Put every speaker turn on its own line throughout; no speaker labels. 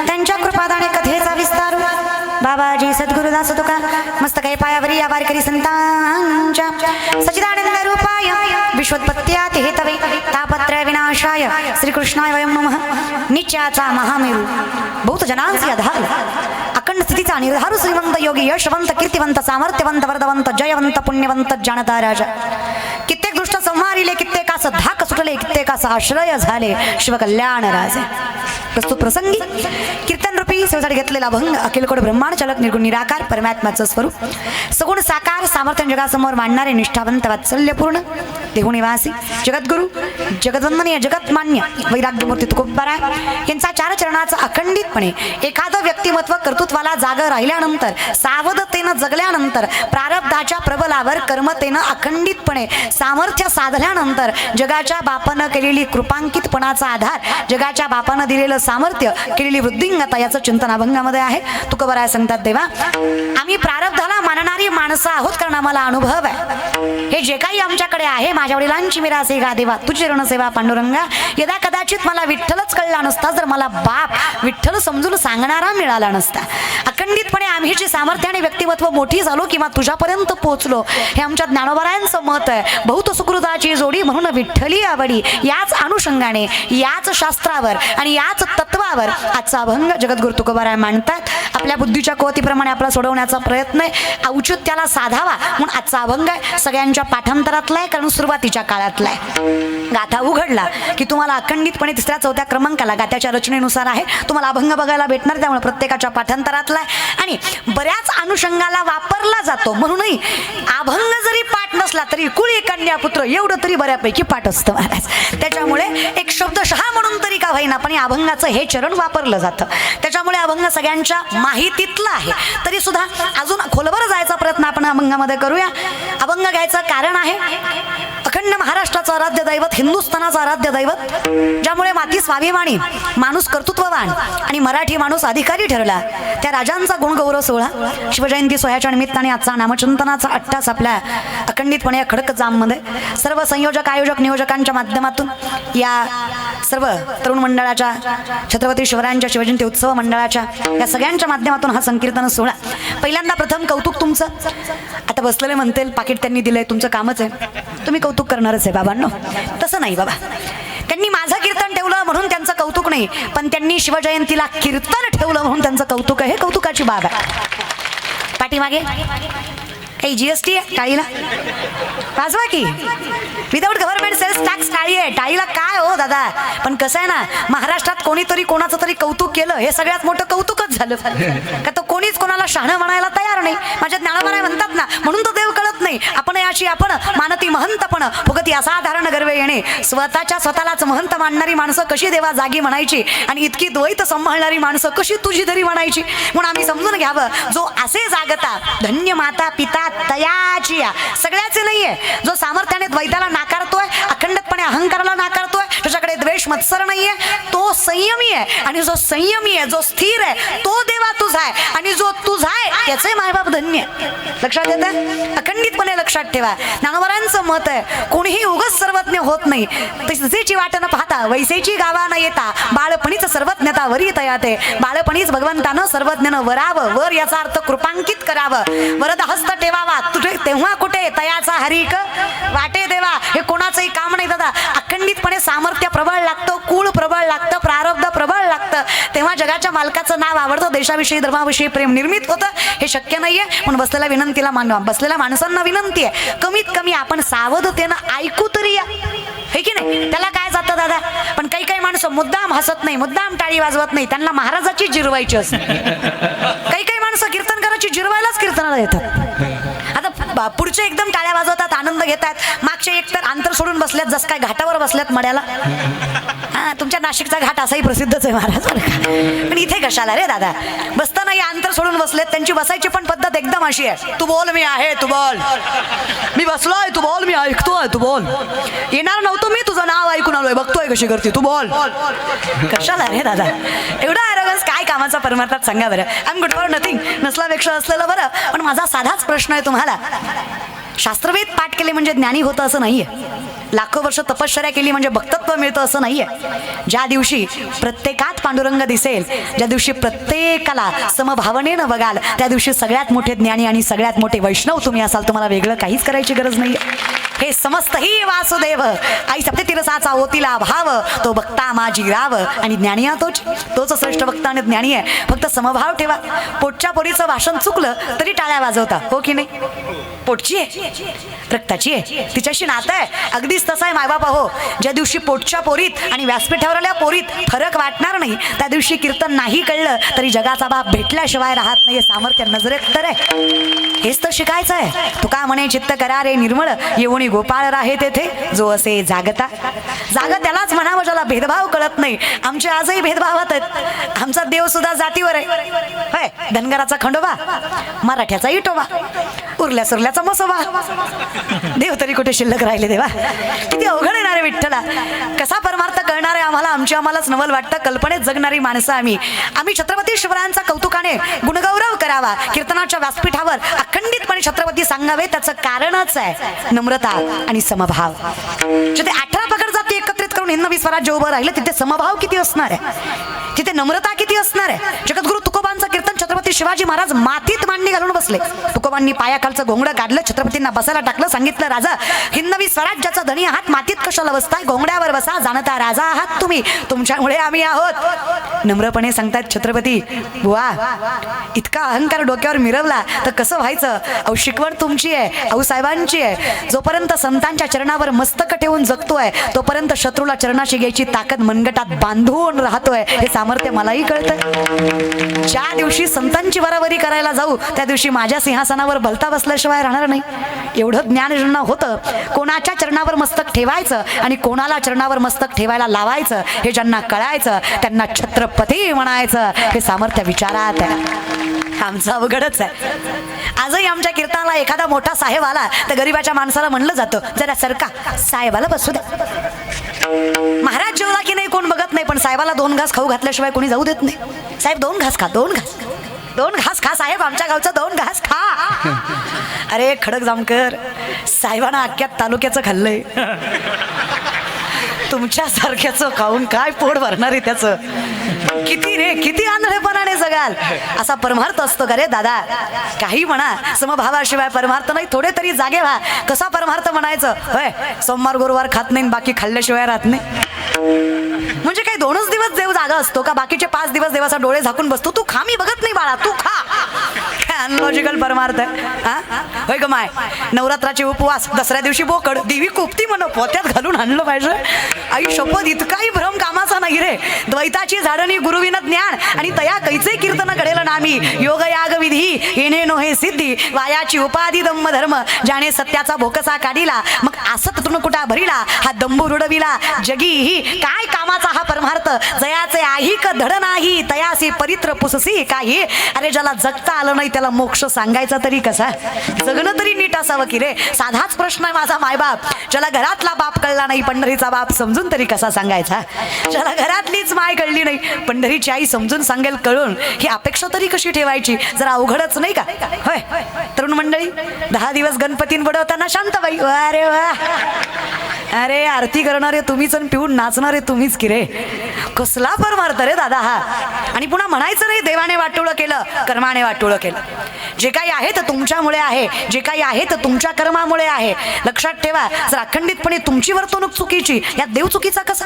त्यांच्या कृपादाने कथेचा विस्तार बाबाजी सद्गुरुदास तुका मस्तकाय पायावरी या वारकरी संतांच्या सच्चिदानंद रूपाय विश्वोत्पत्त्यात हेतवे तापत्रय विनाशाय श्रीकृष्णाय वयं नमः. नित्याचा महामेरू बहुत जनांची आधार अखंड स्थितीचा निर्धारू श्रीमंत योगी यशवंत कीर्तिवंत सामर्थ्यवंत वरदवंत जयवंत पुण्यवंत जाणता राजा कित्येक दुष्ट संहारिले कित्येकास धाक सुटले कित्येकास आश्रय झाले शिवकल्याण राजे. प्रस्तुत प्रसंगी कीर्तन रूपी सेवेसाठी घेतलेला अभंग अखिल कोट ब्रह्मांड चालक निर्गुण निराकार परमात्म्याचं स्वरूप सगुण साकार सामर्थ्य जगासमोर मांडणारे निष्ठावंत वात्सल्यपूर्ण देहुनिवासी जगद्गुरु जगदवंदनीय जगतमान्य वैराग्यमूर्ती तुकोबाराय यांचा चार चरणाचा अखंडितपणे एखादं व्यक्तिमत्व कर्तृत्वाला जागा राहिल्यानंतर सावधतेनं जगल्यानंतर प्रारब्धाच्या प्रबलावर कर्मतेनं अखंडितपणे सामर्थ्य साधल्यानंतर जगाच्या बापानं केलेली कृपांकितपणाचा आधार जगाच्या बापानं दिलेलं सामर्थ्य केलेली वृद्धिंगता याचं चिंतन अभंगामध्ये आहे. तुकोबाराय सांगतात देवा आम्ही प्रारब्धाला मानणारी माणसं आहोत कारण आम्हाला अनुभव आहे. हे जे काही आमच्याकडे आहे माझ्या वडिलांची मिरास आहे गा देवा तुझी ऋणसेवा पांडुरंगा यदा कदाचित मला विठ्ठलच कळला नसता जर मला बाप विठ्ठल समजून सांगणारा मिळाला नसता. अखंडितपणे आम्ही जी सामर्थ्याने व्यक्तिमत्व मोठी झालो किंवा तुझ्यापर्यंत पोहोचलो हे आमच्या ज्ञानोबरायांचं मत आहे. बहुत सुकृताची जोडी म्हणून विठ्ठली आवडी याच अनुषंगाने याच शास्त्रावर आणि याच तत्वावर आजचा अभंग जगद्गुरु तुकोबाराय मांडतात. आपल्या बुद्धीच्या कोतीप्रमाणे आपला सोडवण्याचा प्रयत्न आहे. औचित्याला साधावा म्हणून आजचा अभंग आहे. सगळ्यांच्या पाठांतरातला आहे कारण सुरुवातीच्या काळातला आहे. गाथा उघडला की तुम्हाला अखंडितपणे तिसऱ्या चौथ्या क्रमांकाला गाथ्याच्या रचनेनुसार आहे तुम्हाला अभंग बघायला भेटणार. त्यामुळे प्रत्येकाच्या पाठांतरातला आहे आणि बऱ्याच अनुषंगाला वापरला जातो. म्हणूनही अभंग जरी पाठ नसला तरी कुळी कन्या पुत्र एवढं तरी बऱ्यापैकी पाठ असतं महाराज. त्याच्यामुळे एक शब्दशः म्हणून तरी का होईना पण या अभंगाचं हे चरण वापरलं जातं. त्याच्यामुळे अभंग सगळ्यांच्या माहितीतला आहे. तरी सुद्धा अजून खोलवर जायचा प्रयत्न आपण अभंगामध्ये करूया. अभंग घ्यायचं कारण आहे अखंड महाराष्ट्राचं आराध्य दैवत, हिंदुस्थानाचं आराध्य दैवत, ज्यामुळे माती स्वाभिमानी, माणूस कर्तृत्ववान आणि मराठी माणूस अधिकारी ठरला, त्या राजांचा गुणगौरव सोहळा शिवजयंती सोहळ्याच्या निमित्ताने आजचा नामचिंतनाचा अट्टास आपल्या अखंडितपणे या खडक जाममध्ये सर्व संयोजक, आयोजक, नियोजकांच्या माध्यमातून या सर्व तरुण मंडळाच्या, छत्रपती शिवरायांच्या शिवजयंती उत्सव मंडळाच्या या सगळ्यांच्या माध्यमातून हा संकीर्तन सोहळा. पहिल्यांदा प्रथम कौतुक तुमचं. आता बसलेले म्हणतील पाकिट त्यांनी दिलंय, तुमचं कामच आहे, तुम्ही कौतुक करणारच आहे बाबांनो. तसं नाही बाबा, त्यांनी माझं कीर्तन ठेवलं म्हणून त्यांचं कौतुक नाही, पण त्यांनी शिवजयंतीला कीर्तन ठेवलं म्हणून त्यांचं कौतुक आहे. हे कौतुकाची बाब आहे. पाठीमागे काही जीएसटी आहे टाळीला वाजवा की, विदाऊट गव्हर्नमेंट सेल्स टॅक्स टाळी आहे. टाळीला काय हो दादा, पण कसं आहे ना, महाराष्ट्रात कोणीतरी कोणाचं तरी कौतुक केलं हे सगळ्यात मोठं कौतुकच झालं. का तो कोणीच कोणाला शहाणं म्हणायला तयार नाही. माझ्या ज्ञानोबाराय म्हणतात ना, म्हणून तो देव कळत नाही. आपण याची आपण मानती महंतपण फुगती असाधारण गर्वे येणे. स्वतःलाच महंत मानणारी माणसं कशी देवा जागी म्हणायची आणि इतकी द्वैत सांभाळणारी माणसं कशी तुझी तरी म्हणायची. म्हणून आम्ही समजून घ्यावं, जो असे जागता धन्य माता पिता तयाची सगळ्याचे नाहीये. जो सामर्थ्याने द्वैताला नाकारतोय, अखंडपणे अहंकाराला नाकारतोय, त्याच्याकडे द्वेष मत्सर नाहीये, तो संयमी आहे. आणि जो संयमी आहे, जो स्थिर आहे, तो देवा तुझा आहे. आणि जो तुझा आहे त्याचे मायबाप धन्य. लक्षात येतं, अखंडितपणे लक्षात ठेवा. ज्ञानोबारांचं मत आहे, कोणीही उगाच सर्वज्ञ होत नाही. तसेची वाट न पाहता वैसेची गावा न येता बाळपणीच सर्वज्ञता वरी तयाते. बाळपणीच भगवंतानं सर्वज्ञानं वरावं, वर याचा अर्थ कृपांकित करावं, वरद हस्त ठेवावा. तुझे तेव्हा कुठे तयाचा हरिक वाटे देवा. हे कोणाचंही काम नाही दादा. अखंडितपणे सामर्थ्य प्रबळ लागतं, कुळ प्रबळ लागतं, प्रारब्ध प्रबळ लागतं. तेव्हा जगाच्या मालकाचं नाव आवडतं, देशाविषयी धर्माविषयी प्रेम निर्मित होतं. हे शक्य नाहीये. म्हणून बसलेल्या विनंतीला मानवा, बसलेल्या माणसांना विनंती आहे, कमीत कमी आपण सावधतेनं ऐकू तरी या, हे की नाही. त्याला काय जातं दादा. पण काही काही माणसं मुद्दाम हसत नाही, मुद्दाम टाळी वाजवत नाही, त्यांना महाराजाची जिरवायची असते. काही काही माणसं कीर्तन करायची जिरवायलाच कीर्तनाला येतात. आता पुढचे एकदम टाळ्या वाजवतात, आनंद घेतात, मागचे एकतर अंतर सोडून बसल्यात, जस काय घाटावर बसल्यात मड्याला. तुमच्या नाशिकचा घाट असाही प्रसिद्धच आहे महाराज. पण इथे कशाला रे दादा, बसताना या अंतर सोडून बसलेत. त्यांची बसायची पण पद्धत एकदम अशी आहे, तू बोल मी आहे, तू बोल, मी बसलोय, तू बोल, मी ऐकतोय, तू बोल, येणार नव्हतो मी, तुझं नाव ऐकून आलोय, बघतोय कशी करते, तू बोल. कशाला रे दादा एवढा अरोगन्स, काय कामाचा परमार्थात सांगा बरं. I am good for nothing, नसल्यापेक्षा असलेलं बरं. पण माझा साधाच प्रश्न आहे तुम्हाला, शास्त्रवेद पाठ केले म्हणजे ज्ञानी होतं असं नाहीये. लाखो वर्ष तपश्चर्या केली म्हणजे भक्तत्व मिळतं असं नाहीये. ज्या दिवशी प्रत्येकात पांडुरंग दिसेल, ज्या दिवशी प्रत्येकाला समभावनेनं बघाल, त्या दिवशी सगळ्यात मोठे ज्ञानी आणि सगळ्यात मोठे वैष्णव तुम्ही असाल. तुम्हाला वेगळं काहीच करायची गरज नाहीये. हे समस्तही वासुदेव आई सप्ततीरसाचा ओतीला भाव, तो भक्ता माझी राव. आणि ज्ञानी हा तोच श्रेष्ठ भक्त आणि ज्ञानी आहे. फक्त समभाव ठेवा. पोटच्या पोरीचं भाषण चुकलं तरी टाळ्या वाजवता, हो की नाही. पोटची आहे, रक्ताची आहे, तिच्याशी नातं आहे. अगदीच तसं आहे मायबापा हो. ज्या दिवशी पोटच्या पोरीत आणि व्यासपीठावरल्या पोरीत फरक वाटणार नाही, त्या दिवशी कीर्तन नाही कळलं तरी जगाचा बाप भेटल्याशिवाय राहत नाही. सामर्थ्य नजरेत तर आहे. हेच तर शिकायचं आहे. तुका म्हणे चित्त करा रे निर्मळ, येऊन गोपाळ राहे तेथे जो असे जागता. जाग त्यालाच म्हणावं ज्याला भेदभाव कळत नाही. आमचे आजही भेदभावात आहेत. आमचा देव सुद्धा जातीवर आहे. होय, धनगराचा खंडोबा, मराठ्याचा इटोबा, उरल्या सुरल्याचा मसोबा. देव तरी कुठे शिल्लक राहिले देवा. किती अवघड आहे ना रे विठ्ठला. कसा परमार्थ कळणार आहे आम्हाला. आम्हालाच नवल वाटतं. कल्पनेत जगणारी माणसं आम्ही छत्रपती शिवरायांचा कौतुकाने गुणगौरव करावा. कीर्तनाच्या व्यासपीठावर अखंडितपणे छत्रपती सांगावे. त्याचं कारणच आहे नम्रता आणि समभाव. जिथे 18 पकड जाती एकत्रित करून हिंदवी स्वराज्य उभं राहिलं, तिथे समभाव किती असणार आहे, तिथे नम्रता किती असणार आहे. जगद्गुरु तुकोबांचं कीर्तन छत्रपती शिवाजी महाराज मातीत मांडणी घालून बसले. तुकोबांनी पायाखालचं घोंगडं काढलं, छत्रपतींना बसायला टाकलं, सांगितलं राजा हिंदवी स्वराज्याचा धनी आहात, मातीत कशाला बसताय, घोंगड्यावर बसा, जाणता राजा आहात तुम्ही, तुमच्यामुळे आम्ही आहोत. नम्रपणे सांगतात छत्रपती, बुवा इतका अहंकार डोक्यावर मिरवला तर कसं व्हायचं. अहो शिकवण तुमची आहे, आऊसाहेबांची आहे. जोपर्यंत संतांच्या चरणावर मस्तक ठेवून जगतोय तोपर्यंत शत्रूला चरणाशी घ्यायची ताकद मनगटात बांधून राहतोय. हे सामर्थ्य मलाही कळतंय. ज्या दिवशी संतांच्या देवांची वरावरी करायला जाऊ त्या दिवशी माझ्या सिंहासनावर भलता बसल्याशिवाय राहणार नाही. एवढं ज्ञान ज्यांना होतं, कोणाच्या चरणावर मस्तक ठेवायचं आणि कोणाला चरणावर मस्तक ठेवायला लावायचं हे ज्यांना कळायचं त्यांना छत्रपती म्हणायचं. हे सामर्थ्य विचारात आहे. आमचं अवघडच आहे. आजही आमच्या कीर्तनाला एखादा मोठा साहेब आला तर गरीबाच्या माणसाला म्हणलं जातं, जरा सरका, साहेबाला बसू द्या. महाराज जेवला की नाही कोण बघत नाही, पण साहेबाला 2 घास खाऊ घातल्याशिवाय कोणी जाऊ देत नाही. साहेब 2 घास खा, 2 घास, 2 घास खा साहेब, आमच्या गावचं 2 घास खा. अरे खडक जामकर, साहेबांना अख्ख्या तालुक्याचं खाल्लंय, तुमच्यासारख्याचं खाऊन काय पोट भरणार आहे त्याचं. किती रे, किती आंधळेपणाने जगाल असा परमार्थ असतो का रे दादा. काही म्हणा, समभावाशिवाय परमार्थ नाही. थोडे तरी जागे व्हा. कसा परमार्थ म्हणायचं होय, सोमवार गुरुवार खात नाही, बाकी खाल्ल्याशिवाय राहत नाही. म्हणजे काही 2च दिवस देव जागा असतो का, बाकीचे 5 दिवस देवाचा डोळे झाकून बसतो. तू खा, मी बघत नाही बाळा, तू खा. काय अनलॉजिकल परमार्थ आहे. होय ग माय, नवरात्राचे उपवास, दसऱ्या दिवशी बोकड, देवी कोपती म्हण पोत्यात घालून आणलं पाहिजे. आई शपथ, इतकाही भ्रम कामाचा नाही रे. द्वैताची झाडणी गुरुविन ज्ञान आणि तया कैचे कीर्तन घडेल नामी. योग याग विधी येणे नोहे सिद्धी, वायाची उपाधी दम्म धर्म, ज्याने सत्याचा भोकसा काढिला, मग असत तृणकुटा भरिला, हा दंभू रुडविला जगी ही. काय कामाचा हा परमार्थ, जयाचे आहिक धड नाही, तयासी परित्र पुससी काही. अरे ज्याला जगता आलं नाही त्याला मोक्ष सांगायचा तरी कसा, जगणं तरी नीट असावं की रे. साधाच प्रश्न आहे माझा मायबाप. ज्याला घरातला बाप कळला नाही, पंढरीचा बाप समजून तरी कसा सांगायचा. ज्याला घरातलीच माय कळली नाही, पंढरीची आई समजून सांगेल कळून, ही अपेक्षा तरी कशी ठेवायची. जरा अवघडच नाही का. होय तरुण मंडळी, 10 दिवस गणपती बुडवताना शांतबाई, अरे वा, अरे आरती करणारे तुम्हीच आणि पिऊन नाचणारे तुम्हीच की रे. कसला परमार्थ रे दादा हा. आणि पुन्हा म्हणायचं नाही देवाने वाटोळं केलं, कर्माने वाटोळं केलं. जे काही आहे ते तुमच्यामुळे आहे, जे काही आहे ते तुमच्या कर्मामुळे आहे. लक्षात ठेवा, जर अखंडितपणे तुमची वर्तणूक चुकीची, यात देव चुकीचा कसा.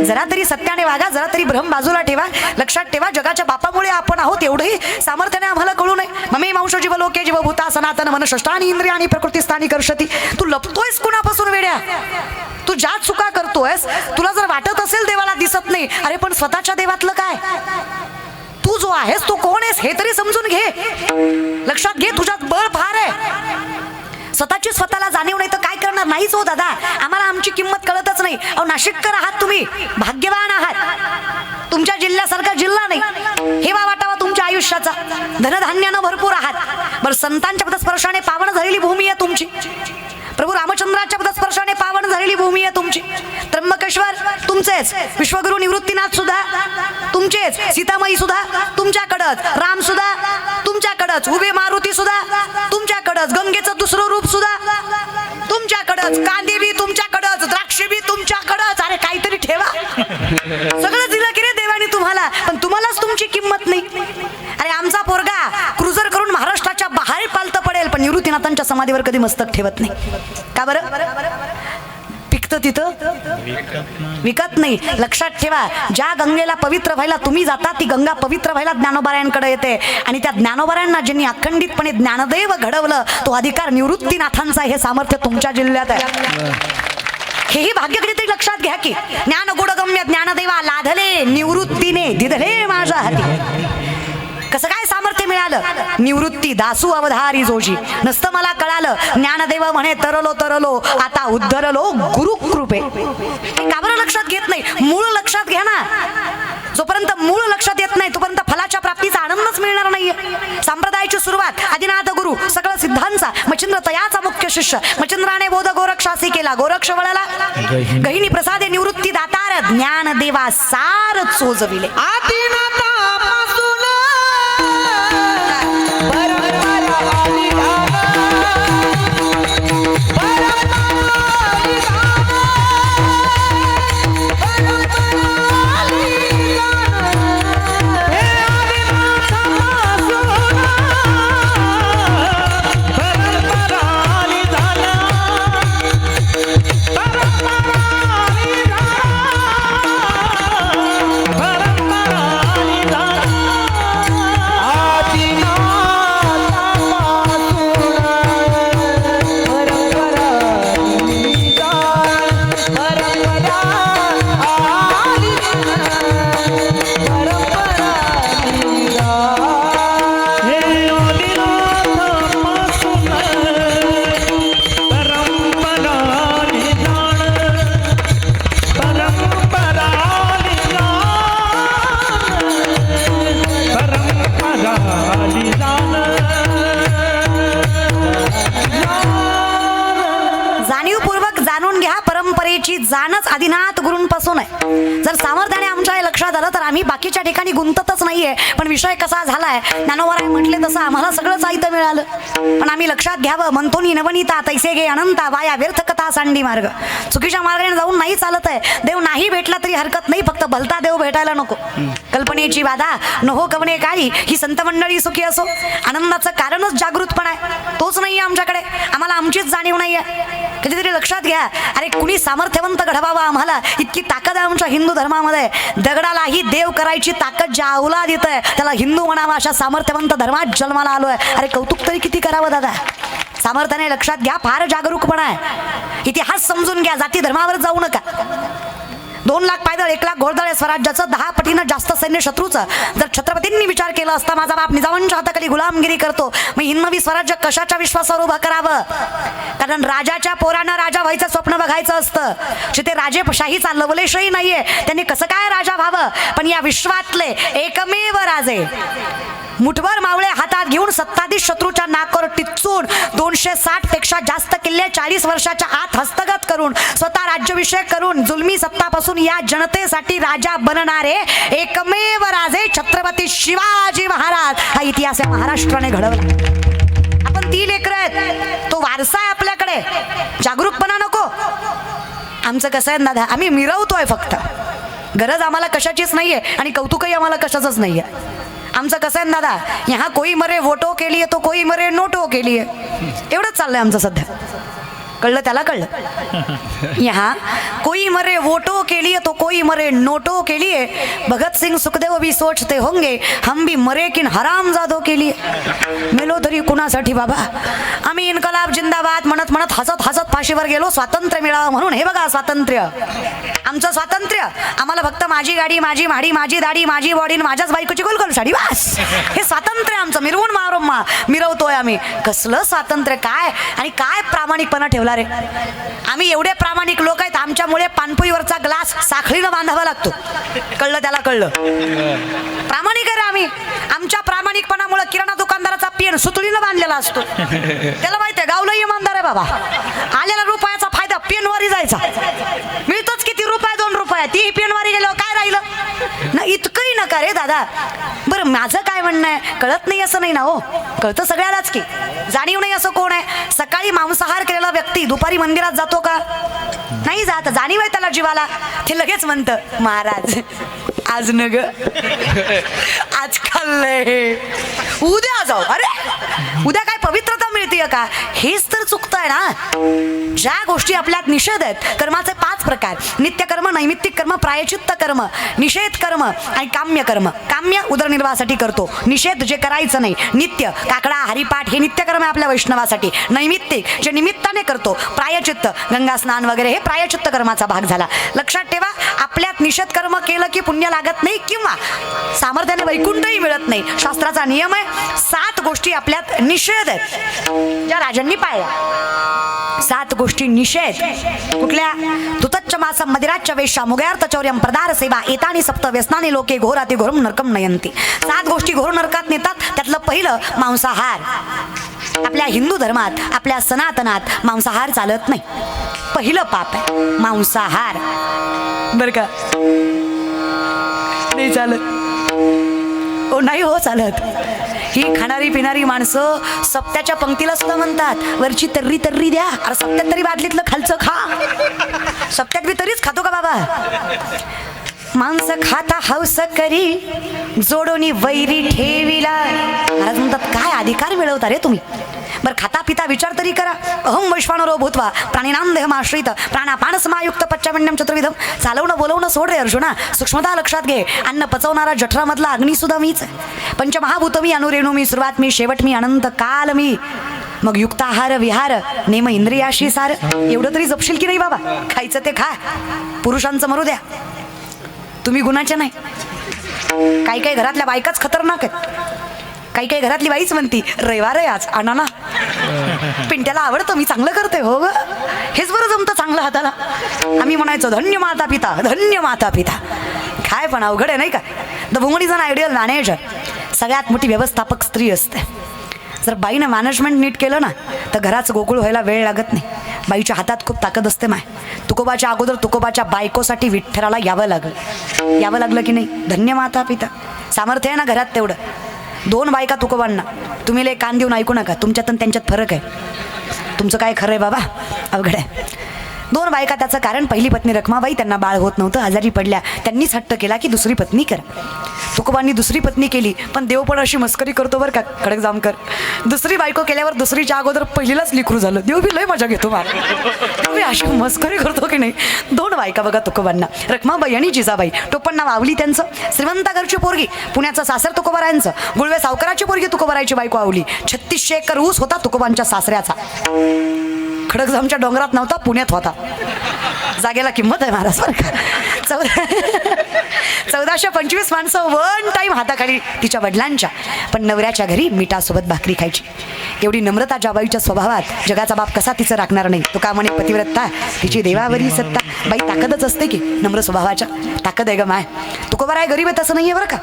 जरा तरी सत्याने वागा, जरा तरी भ्रम बाजूला ठेवा. लक्षात ठेवा, जगाच्या बापामुळे आपण आहोत एवढंही सामर्थ्याने आम्हाला कळू नये. ममे मांश जीव लोके जीव भूता सनातन मन षष्टानी इंद्रिय आणि प्रकृती स्थानी करशती. तू लपतोयस कुणापासून वेड्या. तू ज्या चुका करतोयस, तुला जर वाटत असेल देवाला दिसत नाही, अरे पण स्वतःच्या देवातलं काय. तू जो आहेस तू कोण आहेस हे तरी समजून घे. लक्षात घे, तुझ्यात बळ फार आहे. स्वतःची स्वतःला जाणीव नाही तर काय करणार. नाहीच हो दादा, आम्हाला आमची किंमत कळतच नाही. अहो नाशिककर आहात तुम्ही, भाग्यवान आहात. तुमच्या जिल्ह्यासारखा जिल्हा नाही. हेवा वाटावा तुमच्या आयुष्याचा. धनधान्यानं भरपूर आहात. बरं, संतांच्या पदस्पर्शाने पावन झालेली भूमी आहे तुमची. प्रभू रामचंद्राच्या पदस्पर्शाने पावन झालेली भूमी आहे तुमची. त्र्यंबकेश्वर तुमचेच, विश्वगुरु निवृत्तीनाथ सुद्धा तुमचेच, सीतामाई सुद्धा तुमच्याकडच, राम सुद्धा तुमच्याकडच, उभे मारुती सुद्धा तुमच्याकडच, गंगेचं दुसरं रूप सुद्धा तुमच्याकडच, कांदे बी तुमच्याकडच, द्राक्षे बी तुमच्याकडच. अरे काहीतरी ठेवा. सगळं दिलं की रे देवाने तुम्हाला, पण तुम्हालाच तुमची किंमत नाही. अरे आमचा पोरगा क्रुझर करून महाराष्ट्राच्या बाहेर पालतं पडेल, पण निवृत्तीनाथांच्या समाधीवर कधी मस्तक ठेवत नाही. का बरं. पिकतं तिथं विकत नाही. लक्षात ठेवा, ज्या गंगेला पवित्र व्हायला तुम्ही जाता, ती गंगा पवित्र व्हायला ज्ञानोबारायांकडे येते. आणि त्या ज्ञानोबारायांना ज्यांनी अखंडितपणे ज्ञानदेव घडवलं, तो अधिकार निवृत्तीनाथांचा. हे सामर्थ्य तुमच्या जिल्ह्यात आहे. हेही भाग्य कधीतरी लक्षात घ्या की ज्ञान गुणगम्य ज्ञानदेवा लाधले निवृत्तीने दिधले माझ्या हाती. कसं काय सामर्थ्य मिळालं. निवृत्ती दासू अवधारी जोशी. नसतं मला कळालं. ज्ञानदेव म्हणे तरलो तरलो आता उद्धरलो गुरु कृपे. का बरं लक्षात घेत नाही. मूळ लक्षात घ्या ना. जोपर्यंत मूळ लक्षात येत नाही तोपर्यंत फलाच्या प्राप्तीचा आनंदच मिळणार नाहीये. संप्रदायाची सुरुवात आदिनाथ गुरु, सगळं सिद्धांचा. मच्छिंद्र तयाचा मुख्य शिष्य. मच्छिंद्राने बोध गोरक्षासी केला. गोरक्ष वळला गहिनी प्रसादे निवृत्ती दातार ज्ञानदेवा सार चोजविले. जाणीवपूर्वक जाणून घ्या, परंपरेची जाणच आदिनाथ गुरूंपासून आहे. जर सामर्थ्याने आमच्या हे लक्षात आलं तर आम्ही बाकीच्या ठिकाणी गुंततच नाहीये. पण विषय कसा झालाय, ज्ञानोबराय म्हटले तसं आम्हाला सगळं साहित्य मिळालं, पण आम्ही लक्षात घ्यावं. म्हणतो नी नवनीता तैसे गे अनंता, वाया व्यर्थ कथा सांडी मार्ग. चुकीच्या मार्गाने जाऊन नाही चालत आहे. देव नाही भेटला तरी हरकत नाही, फक्त भलता देव भेटायला नको. कल्पनेची बाधा नको कवणे काळी, ही संत मंडळी सुखी असो. आनंदाचं कारणच जागृतपणा आहे, तोच नाहीये आमच्याकडे. आम्हाला आमचीच जाणीव नाहीये. कधीतरी लक्षात घ्या, अरे कुणी सामर्थ्यवंत घडवावा आम्हाला, इतकी ताकद आहे आमच्या हिंदू धर्मामध्ये. दगडालाही देव करायची ताकद ज्या अवलाद येत आहे त्याला हिंदू म्हणावा, अशा सामर्थ्यवंत धर्मात जन्माला आलोय. अरे कौतुक तरी किती करावं दादा. सामर्थ्याने लक्षात घ्या, फार जागरूकपणा आहे. इतिहास समजून घ्या, जाती धर्मावर जाऊ नका. 2 लाख पायदळ 1 लाख घोडदळ स्वराज्याचं 10 पटीनं जास्त सैन्य शत्रूचं. जर छत्रपतींनी विचार केला असता माझा बाप निजामांच्या हाताखाली गुलामगिरी करतो, मग हिंदवी स्वराज्य कशाच्या विश्वासावर उभं करावं. कारण राजाच्या पोरानं राजा व्हायचं स्वप्न बघायचं असतं. जिथे राजेशाही लवलेशही नाहीये, त्यांनी कसं काय राजा व्हावं. पण या विश्वातले एकमेव राजे मुठभर मावळे हातात घेऊन सत्ताधीश शत्रूच्या नाकावर टिचून 260 पेक्षा जास्त किल्ले 40 वर्षाच्या आत हस्तगत करून स्वतः राज्याभिषेक करून जुलमी सत्तापासून या जनतेसाठी राजा बनणारे एकमेव राजे छत्रपती शिवाजी महाराज. हा इतिहास या महाराष्ट्राने घडवला. आपण ती लेकरं आहेत, तो वारसा आहे आपल्याकडे. जागरूकपणा नको. आमचं कसं आहे दादा, आम्ही मिरवतोय फक्त. गरज आम्हाला कशाचीच नाहीये आणि कौतुकही आम्हाला कशाचंच नाहीये. आमचं कसं आहे दादा, यहाँ कोई मरे वोटो के लिए तो कोई मरे नोटो के लिए, एवढंच चाललंय आमचं सध्या. कळलं त्याला, कळलं. यहाँ कोई मरे वोटो के लिए तो कोई मरे नोटो के लिए, भगत सिंह सुखदेव भी सोचते होंगे हम भी मरे किन हरामजादो के लिए. मेलो तरी कुणासाठी बाबा. आम्ही इन्कलाब जिंदाबाद म्हणत म्हणत हसत हसत फाशीवर गेलो, स्वातंत्र्य मिळावं म्हणून. हे बघा स्वातंत्र्य, आमचं स्वातंत्र्य. आम्हाला फक्त माझी गाडी, माझी माडी, माझी दाढी, माझी बॉडी, माझ्याच बायकोची गोलगोल साडी, बस. हे स्वातंत्र्य आमचं. मिरवून मिरवतोय आम्ही. कसलं स्वातंत्र्य काय, आणि काय प्रामाणिकपणा ठेवला रे. आम्ही एवढे प्रामाणिक लोक आहेत, आमच्यामुळे पानपोईवरचा ग्लास साखळीनं बांधावा लागतो. कळलं त्याला, कळलं. प्रामाणिक आहे रे आम्ही. आमच्या प्रामाणिकपणामुळे किराणा दुकानदाराचा पेन सुतळीनं बांधलेला असतो. त्याला माहितीये गावला इमानदार आहे बाबा. आलेला रुपयाचा फायदा पेनवारी जायचा. मिळतोच किती रुपये, 2 रुपये. ती पेनवारी गेल्यावर काय राहिलं ना. इतकंही नका रे दादा. बरं माझं काय म्हणणं आहे, कळत नाही असं नाही ना हो, कळतं सगळ्यालाच की. जाणीव नाही असं कोण आहे. सकाळी मांसाहार केलेला व्यक्ती दुपारी मंदिरात जातो का, नाही जात. जाणीव आहे त्याला जीवाला. ते लगेच म्हणतं महाराज आज न ग, आज खाल्लंय, उद्या जाऊ. अरे उद्या काय पवित्रता मिळते का. हेच तर चुकतंय ना. ज्या गोष्टी आपल्यात निषेध आहेत, कर्माचे 5 प्रकार: नित्य कर्म, नैमित्तिक कर्म, प्रायचित्त कर्म, निषेध कर्म आणि काम्य कर्म. काम्य उदरनिर्वाहासाठी करतो, निषेध जे करायचं नाही, नित्य काकडा हरिपाठ हे नित्य कर्म आहे आपल्या वैष्णवासाठी. नैमित्तिक जे निमित्ताने करतो, प्रायचित्त गंगा स्नान वगैरे हे प्रायचित्त कर्माचा भाग झाला. लक्षात ठेवा, आपल्यात निषेध कर्म केलं की पुण्य लागत नाही किंवा सामर्थ्याने वैकुंठही मिळत नाही. शास्त्राचा नियम आहे, 7 गोष्टी आपल्यात निषेध आहेत ज्या राजांनी पाळल्या. 7 गोष्टी निषेध. कुठल्या? तुतच्च मासम मदिराच्च वेश्या मुगयार्थ चौर्यम प्रदार सेवा एतानी सप्त व्यसनाने लोके घोराती घोरम नरकम नयंती. 7 गोष्टी घोर नरकात नेतात. त्यातलं पहिलं मांसाहार. आपल्या हिंदू धर्मात, आपल्या सनातनात मांसाहार चालत नाही. पहिलं पाप आहे मांसाहार. बर का, नाही चालत. ओ नाही हो चालत. ही खाणारी पिणारी माणसं सप्त्याच्या पंक्तीला सुद्धा म्हणतात, वरची तर्री तर्री द्या. अरे सप्त्यात तरी बादलीतलं खालचं खा. सप्त्यात बी तरीच खातो का बाबा. मांस खाता हौस करी जोडोनी वैरी ठेविला. महाराज म्हणतात काय अधिकार मिळवता रे तुम्ही. बरं खाता पिता विचार तरी करा. अहम वैश्वानरो भूत्वा प्राणिनाम देहमाश्रित प्राणापान समायुक्त पच्चमण्यम चतुर्विधम. चालवणं बोलवणं सोड रे अर्जुना. सूक्ष्मता लक्षात घे. अन्न पचवणारा जठरामधला अग्नी सुद्धा मीच. पंचमहाभूत मी, अनुरेणू मी, सुरुवात मी, शेवट मी, अनंत काल मी. मग युक्ताहार विहार नेम इंद्रियाशी सार. एवढं तरी जपशील की नाही बाबा. खायचं ते खा. पुरुषांचं मरू द्या, तुम्ही गुणाचे नाही. काही काही घरातल्या बायकाच खतरनाक आहेत. काही काही घरातली बाईच म्हणती रविवार आहे आज आणा ना. पिंट्याला आवडतं, मी चांगलं करते. हो ग, हेच बरं जमतं चांगलं हाताला. आम्ही म्हणायचो धन्य माता पिता, धन्य माता पिता. काय पण अवघड आहे नाही का. The woman is an ideal manager. सगळ्यात मोठी व्यवस्थापक स्त्री असते. जर बाईनं मॅनेजमेंट नीट केलं ना तर घराचं गोकुळ व्हायला वेळ लागत नाही. बाईच्या हातात खूप ताकद असते माय. तुकोबाच्या अगोदर तुकोबाच्या बायकोसाठी विठ्ठलाला यावं लागलं की नाही. धन्य माता पिता. सामर्थ्य आहे ना घरात तेवढं. 2 बायका तुकोबांना. तुम्ही लय कान देऊन ऐकू नका, तुमच्यात आणि त्यांच्यात फरक आहे. तुमचं काय खरं आहे बाबा, अवघड आहे. 2 बायका. त्याचं कारण पहिली पत्नी रखमाबाई, त्यांना बाळ होत नव्हतं, आजारी पडल्या. त्यांनीच हट्ट केला की दुसरी पत्नी करा. तुकोबांनी दुसरी पत्नी केली, पण देव पण अशी मस्करी करतो बरं का खडक जामकर. दुसरी बायको केल्यावर दुसरीच्या अगोदर पहिलीलाच लिकरू झालं. देव बी लय मजा घेतो मी अशी मस्करी करतो की नाही. 2 बायका बघा तुकोबांना, रखमाबाई आणि जिजाबाई. टोपण नाव आवली त्यांचं. श्रीमंता घरची पोरगी, पुण्याचं सासर तुकोबारायांचं. गुळवे सावकाराची पोरगी तुकोबारायची बायको आवली. 3600 एकर ऊस होता तुकोबांच्या सासऱ्याचा. खडकजामच्या डोंगरात नव्हता, पुण्यात होता. जागेला किंमत आहे महाराज बरं का. 1425 माणसं वन टाईम हाताखाली तिच्या वडिलांच्या. पण नवऱ्याच्या घरी मिठासोबत भाकरी खायची. एवढी नम्रता जाबाईच्या स्वभावात जगाचा बाप कसा तिचं राखणार नाही. तो का म्हणे पतिव्रता तिची देवावरी सत्ता. बाई ताकदच असते की नम्र स्वभावाच्या. ताकद आहे ग माय. तुकोबाराय गरीब आहे तसं नाही आहे बरं का.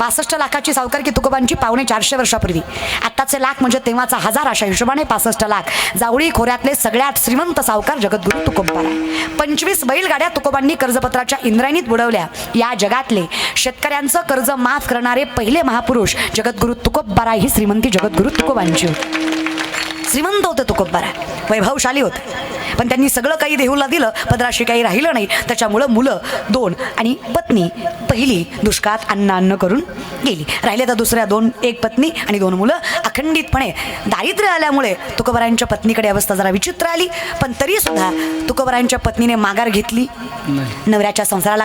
65 लाखाची सावकारकी तुकोबांची 450 वर्षापूर्वी. आत्ताचे लाख म्हणजे तेव्हाचा 1000 अशा हिशोबाने 65 लाख. जावळी खोऱ्यातले सगळ्यात श्रीमंत सावकार जगद्गुरू तुकोबाराय. 25 बैलगाड्या तुकोबांनी कर्जपत्राच्या इंद्रायणीत बुडवल्या. या जगातले शेतकऱ्यांचं कर्ज माफ करणारे पहिले महापुरुष जगद्गुरू तुकोबाराय ही श्रीमंती जगद्गुरू तुकोबांची होती. श्रीमंत होते तुकोबाराय, वैभवशाली होते. पण त्यांनी सगळं काही देहूला दिलं, पदराशी काही राहिलं नाही. त्याच्यामुळं मुलं 2 आणि पत्नी पहिली दुष्काळात अन्न करून गेली. राहिले तर दुसऱ्या 2, 1 पत्नी आणि 2 मुलं. अखंडितपणे दारिद्र्य आल्यामुळे तुकोबारायांच्या पत्नीकडे अवस्था जरा विचित्र आली. पण तरी सुद्धा तुकोबारायांच्या पत्नीने माघार घेतली. नवऱ्याच्या संसाराला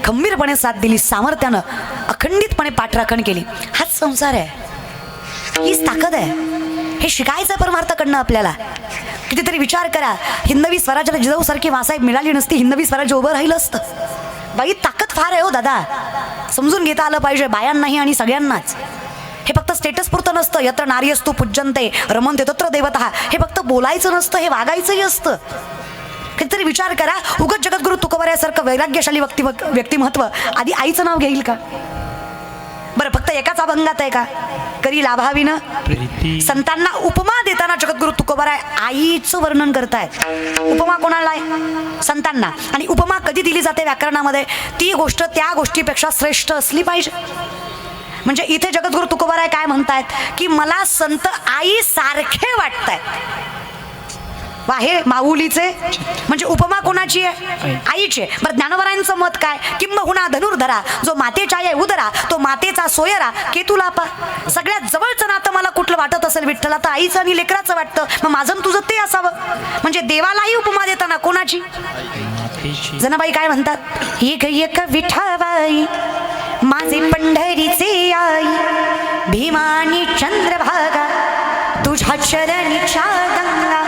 खंबीरपणे साथ दिली. सामर्थ्यानं अखंडितपणे पाठराखण केली. हाच संसार आहे, हीच ताकद आहे. हे शिकायचं परमार्थकडनं आपल्याला. कितीतरी विचार करा, हिंदवी स्वराज्याला जिजाऊसारखी मासाहेब मिळाली नसती, हिंदवी स्वराज्य उभं राहिलं असतं. बाई ताकद फार आहे हो दादा, समजून घेता आलं पाहिजे बायांनाही आणि सगळ्यांनाच. हे फक्त स्टेटस पुरतं नसतं. यत्र नार्यस्तु पूज्यन्ते रमन्ते तत्र देवतः. हे फक्त बोलायचं नसतं, हे वागायचंही असतं. कितीतरी विचार करा, उगत जगद्गुरू तुकोबारायासारखं वैराग्यशाली व्यक्तिमत्व आधी आईचं नाव घेईल का बरं? फक्त एकाच अभंगात आहे का? करी लाभाविनं संतांना उपमा देताना जगद्गुरू तुकोबाराय आईचं वर्णन करतायत. उपमा कोणाला आहे? संतांना. आणि उपमा कधी दिली जाते व्याकरणामध्ये? ती गोष्ट त्या गोष्टीपेक्षा श्रेष्ठ असली पाहिजे. म्हणजे इथे जगद्गुरू तुकोबाराय काय म्हणतायत की मला संत आई सारखे वाटतायत. हे माऊलीचे म्हणजे उपमा कोणाची आहे? आईची. बरं ज्ञानोबारायांचं मत काय? किंबहुना धनुर्धरा जो मातेच्या आहे उदरा तो मातेचा सोयरा केतुलापा. सगळ्यात जवळचं नातं मला कुठलं वाटत असेल विठ्ठला तर आईचं आणि लेकराचं वाटतं. मग माझं तुझं ते असावं. म्हणजे देवालाही उपमा देताना कोणाची? जनाबाई काय म्हणतात? एक एक विठाबाई माझे पंढरीचे आई भीमानी चंद्रभागा तुझ्या चरणीच्या गंगा.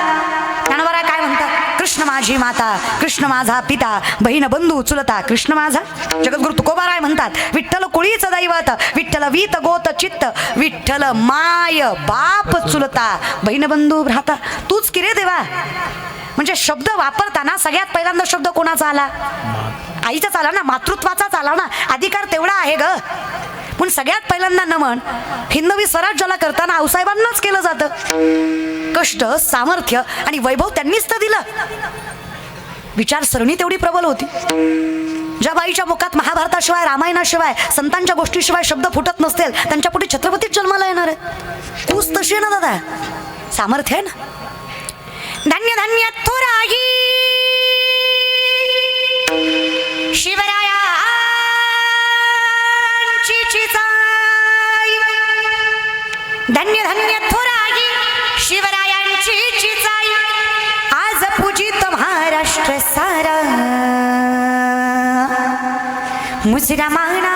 ज्ञानोबा काय म्हणतात? कृष्ण माझी माता, कृष्ण माझा पिता, बहीण बंधू चुलता कृष्ण माझा. जगद्गुरू तुकोबाराय म्हणतात विठ्ठल कुळीच दैवत, विठ्ठल वीत गोत चित्त, विठ्ठल माय बाप चुलता, बहीण बंधू भ्राता. तूच किरे देवा. म्हणजे शब्द वापरताना सगळ्यात पहिल्यांदा शब्द कोणाचा आला? आईचाच आला ना, मातृत्वाचाच आला ना. अधिकार तेवढा आहे ग. पण सगळ्यात पहिल्यांदा नमन हिंदवी स्वराज्याला करताना आऊसाहेबांनाच केलं जातं. कष्ट, सामर्थ्य आणि वैभव त्यांनीच तर दिलं. विचारसरणी तेवढी प्रबल होती. ज्या बाईच्या मुखात महाभारताशिवाय रामायणाशिवाय संतांच्या गोष्टीशिवाय शब्द फुटत नसतील त्यांच्या पुढे छत्रपतीच जन्माला येणार आहे. कूस तशी आहे ना दादा, सामर्थ्य आहे ना. धन्य धन्य थोराई शिवरायांची चिचाई. धन्य धन्य थोराई शिवरायांची चिचाई. आज पूजित महाराष्ट्र सारा मुजरा मानाचा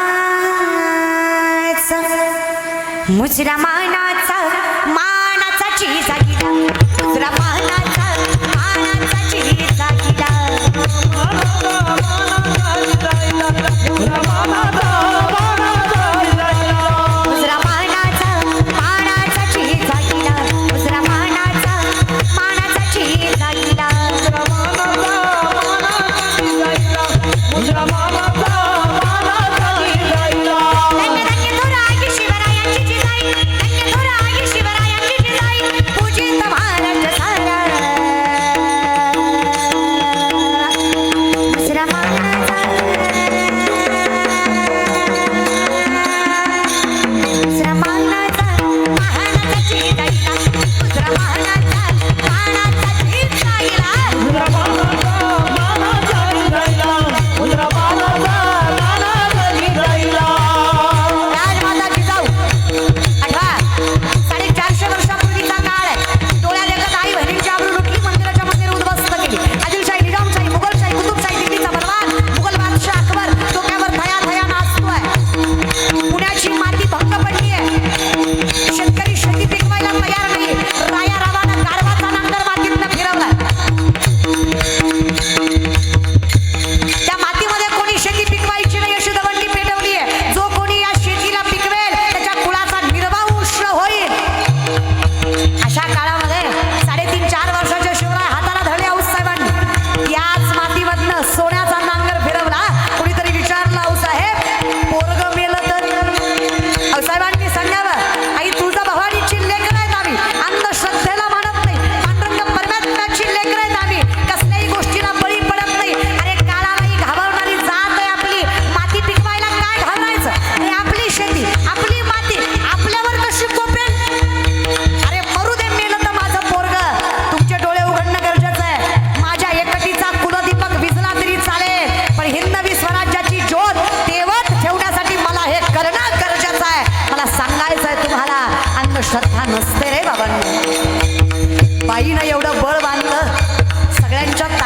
मानाचा चिजा गिला. मुजरा मानाचा चिजा गिला. शिवरायांची चिजाई.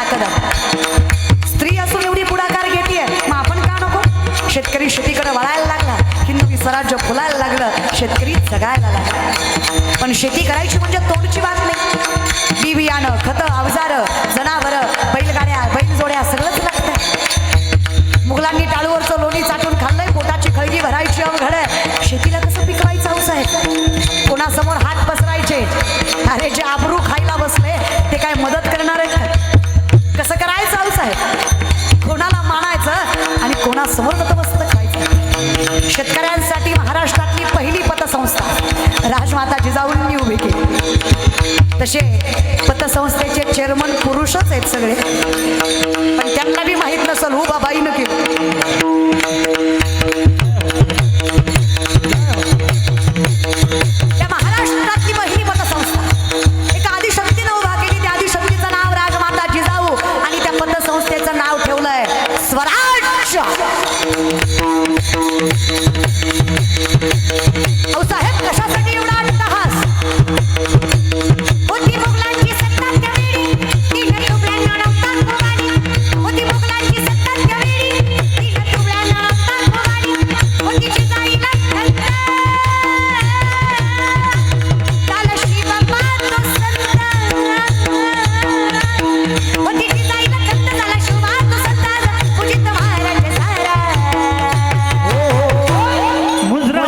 ताकद आहे. स्त्री असून एवढी पुढाकार घेतीये, मग आपण का नको? शेतकरी शेतीकडे वळायला लागला, हिंदवी स्वराज्य फुलायला लागलं, शेतकरी जगायला लागला. पण शेती करायची म्हणजे तोडची बात नाही. बी बियाणं, खतं, अवजार, जनावर, बैलगाड्या, बैलजोड्या सगळंच लागतंय. मुघलांनी टाळूवरचं लोणी चाटून खाल्लंय, पोटाची खळगी भरायची अवघड आहे. शेतीला कसं पिकवायचं हौस आहे? कोणासमोर हात पसरायचे? अरे जे आबरू खायला बसले ते काय मदत करणार आहे? कसं करायचं हौस आहे? कोणाला मानायचं आणि कोणासमोर नतमस्तक व्हायचं? शेतकऱ्यांसाठी महाराष्ट्रातली पहिली पतसंस्था राजमाता जिजाऊंनी उभी केली. तसे पतसंस्थेचे चेअरमन पुरुषच आहेत सगळे, पण त्यांना बी माहित नसल हो बाबाईनं केलं. त्या महाराष्ट्रातली पहिली पतसंस्था एका आदिशक्तीनं उभा केली. त्या आदिशक्तीचं नाव राजमाता जिजाऊ आणि त्या पतसंस्थेचं नाव ठेवलंय स्वराज्य. अहो साहेब, कशासाठी एवढा अट्टहास? होती मुघलांची सत्ता त्यावेळी, ती गरीबुबळ्यांना नव्हता भोगाडी. होती मुघलांची सत्ता त्यावेळी, ती गरीबुबळ्यांना नव्हता भोगाडी. होती जिजाईला थंड, झालं शिवबा तो संत. होती जिजाईला थंड, झाला शिवबा तो संत. पूजित महाराज सारा
मुजरा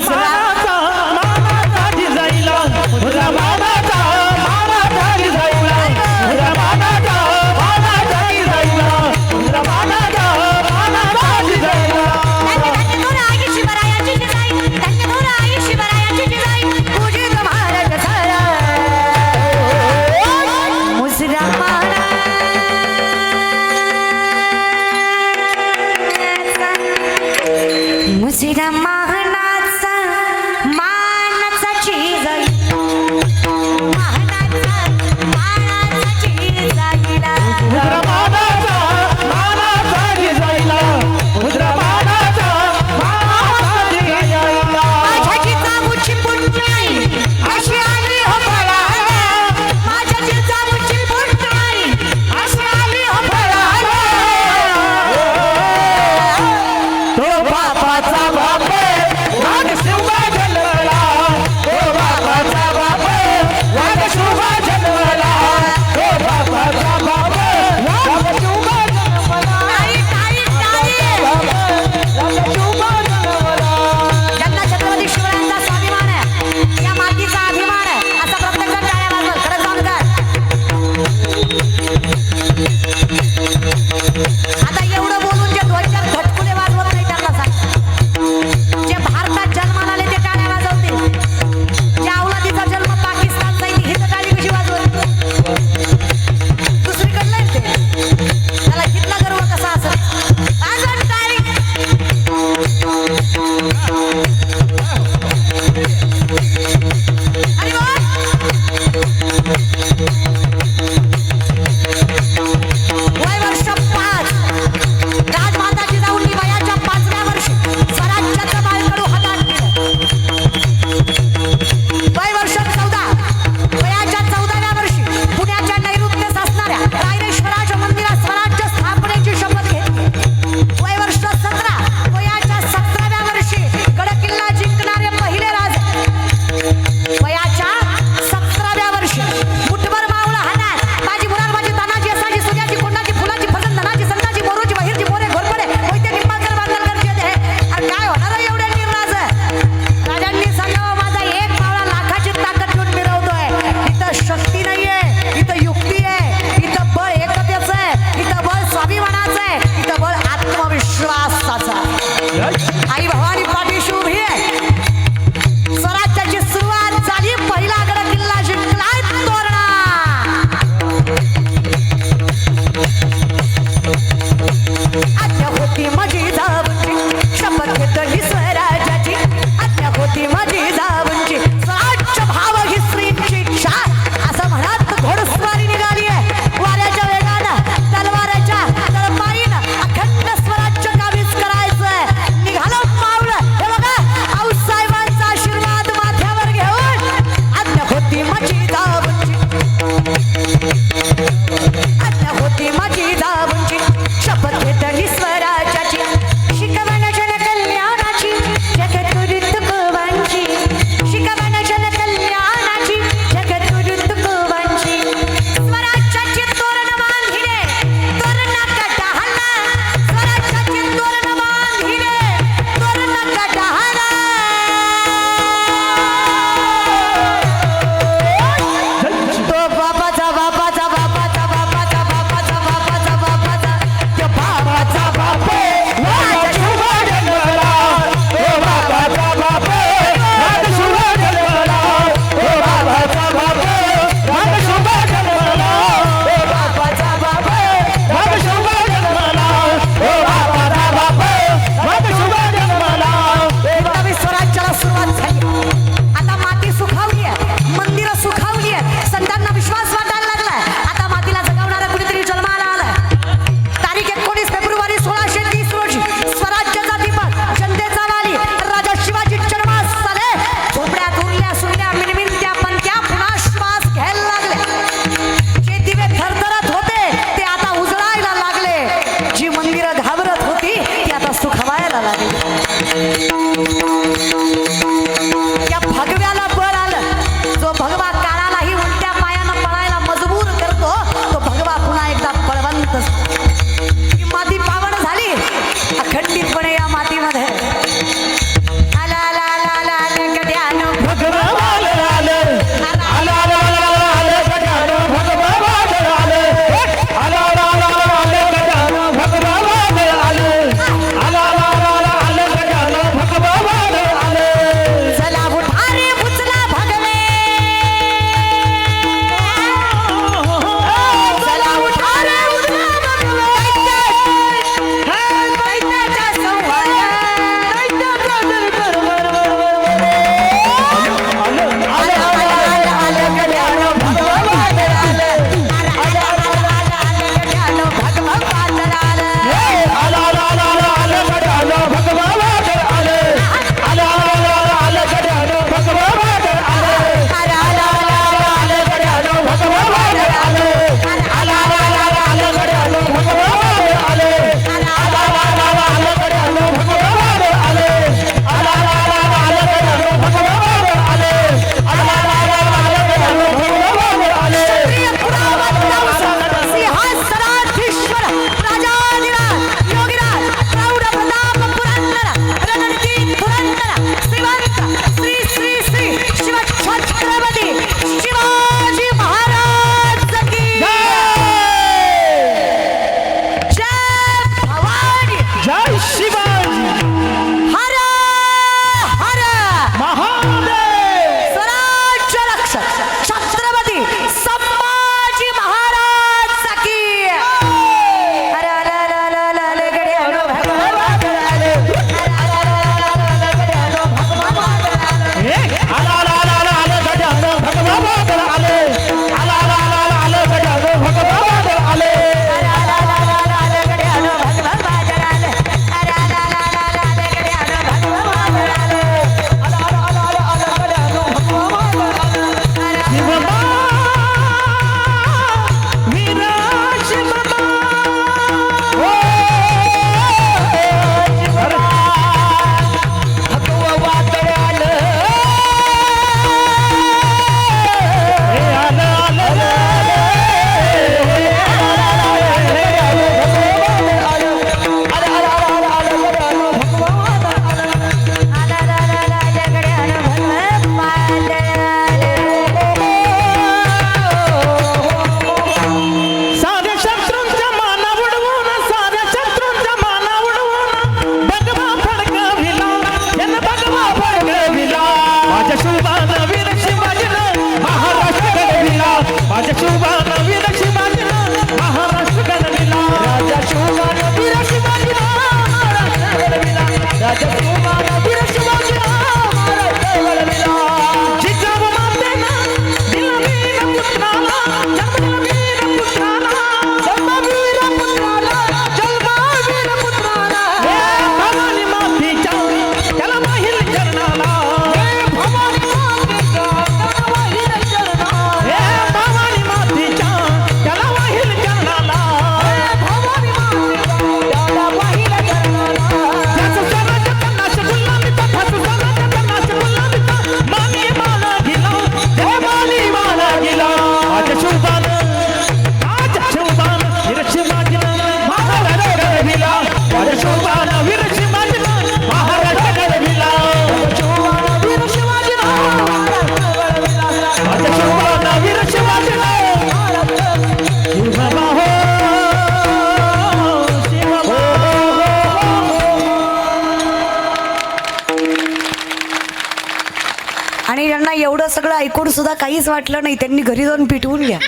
एवढं सगळं ऐकून सुद्धा काहीच वाटलं नाही. त्यांनी घरी जाऊन पिटवून घ्या.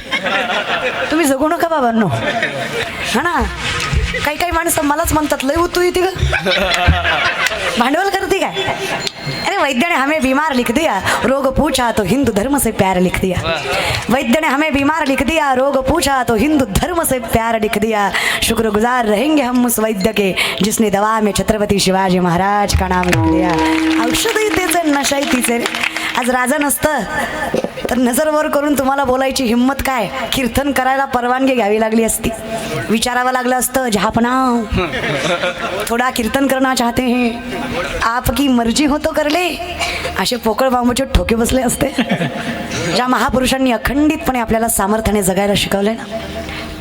तुम्ही जगू नका बाबांनो, हा ना. काही काही माणसं मलाच म्हणतात, लय उतू येते का, भांडवल करते काय. अरे वैद्य ने हमें बीमार लिख दिया, रोग पूछा तो हिंदू धर्म से प्यार लिख दिया. वैद्य ने हमें बीमार लिख दिया, रोग पूछा तो हिंदू धर्म से प्यार लिख दिया. शुक्रगुजार रहेंगे हम उस वैद्य के जिसने दवा में छत्रपति शिवाजी महाराज का नाम लिख दिया. औषधही तेच, नशाही तिचे. आज राजा नसतं तर नजर वर करून तुम्हाला बोलायची हिम्मत काय, कीर्तन करायला परवानगी घ्यावी लागली असती, विचारावं लागलं असतं, जहापना थोडा कीर्तन करना चाहते हैं, आपकी मर्जी हो तो कर ले. असे पोकळ बांबूचे ठोके बसले असते. ज्या महापुरुषांनी अखंडितपणे आपल्याला सामर्थ्याने जगायला शिकवले ना,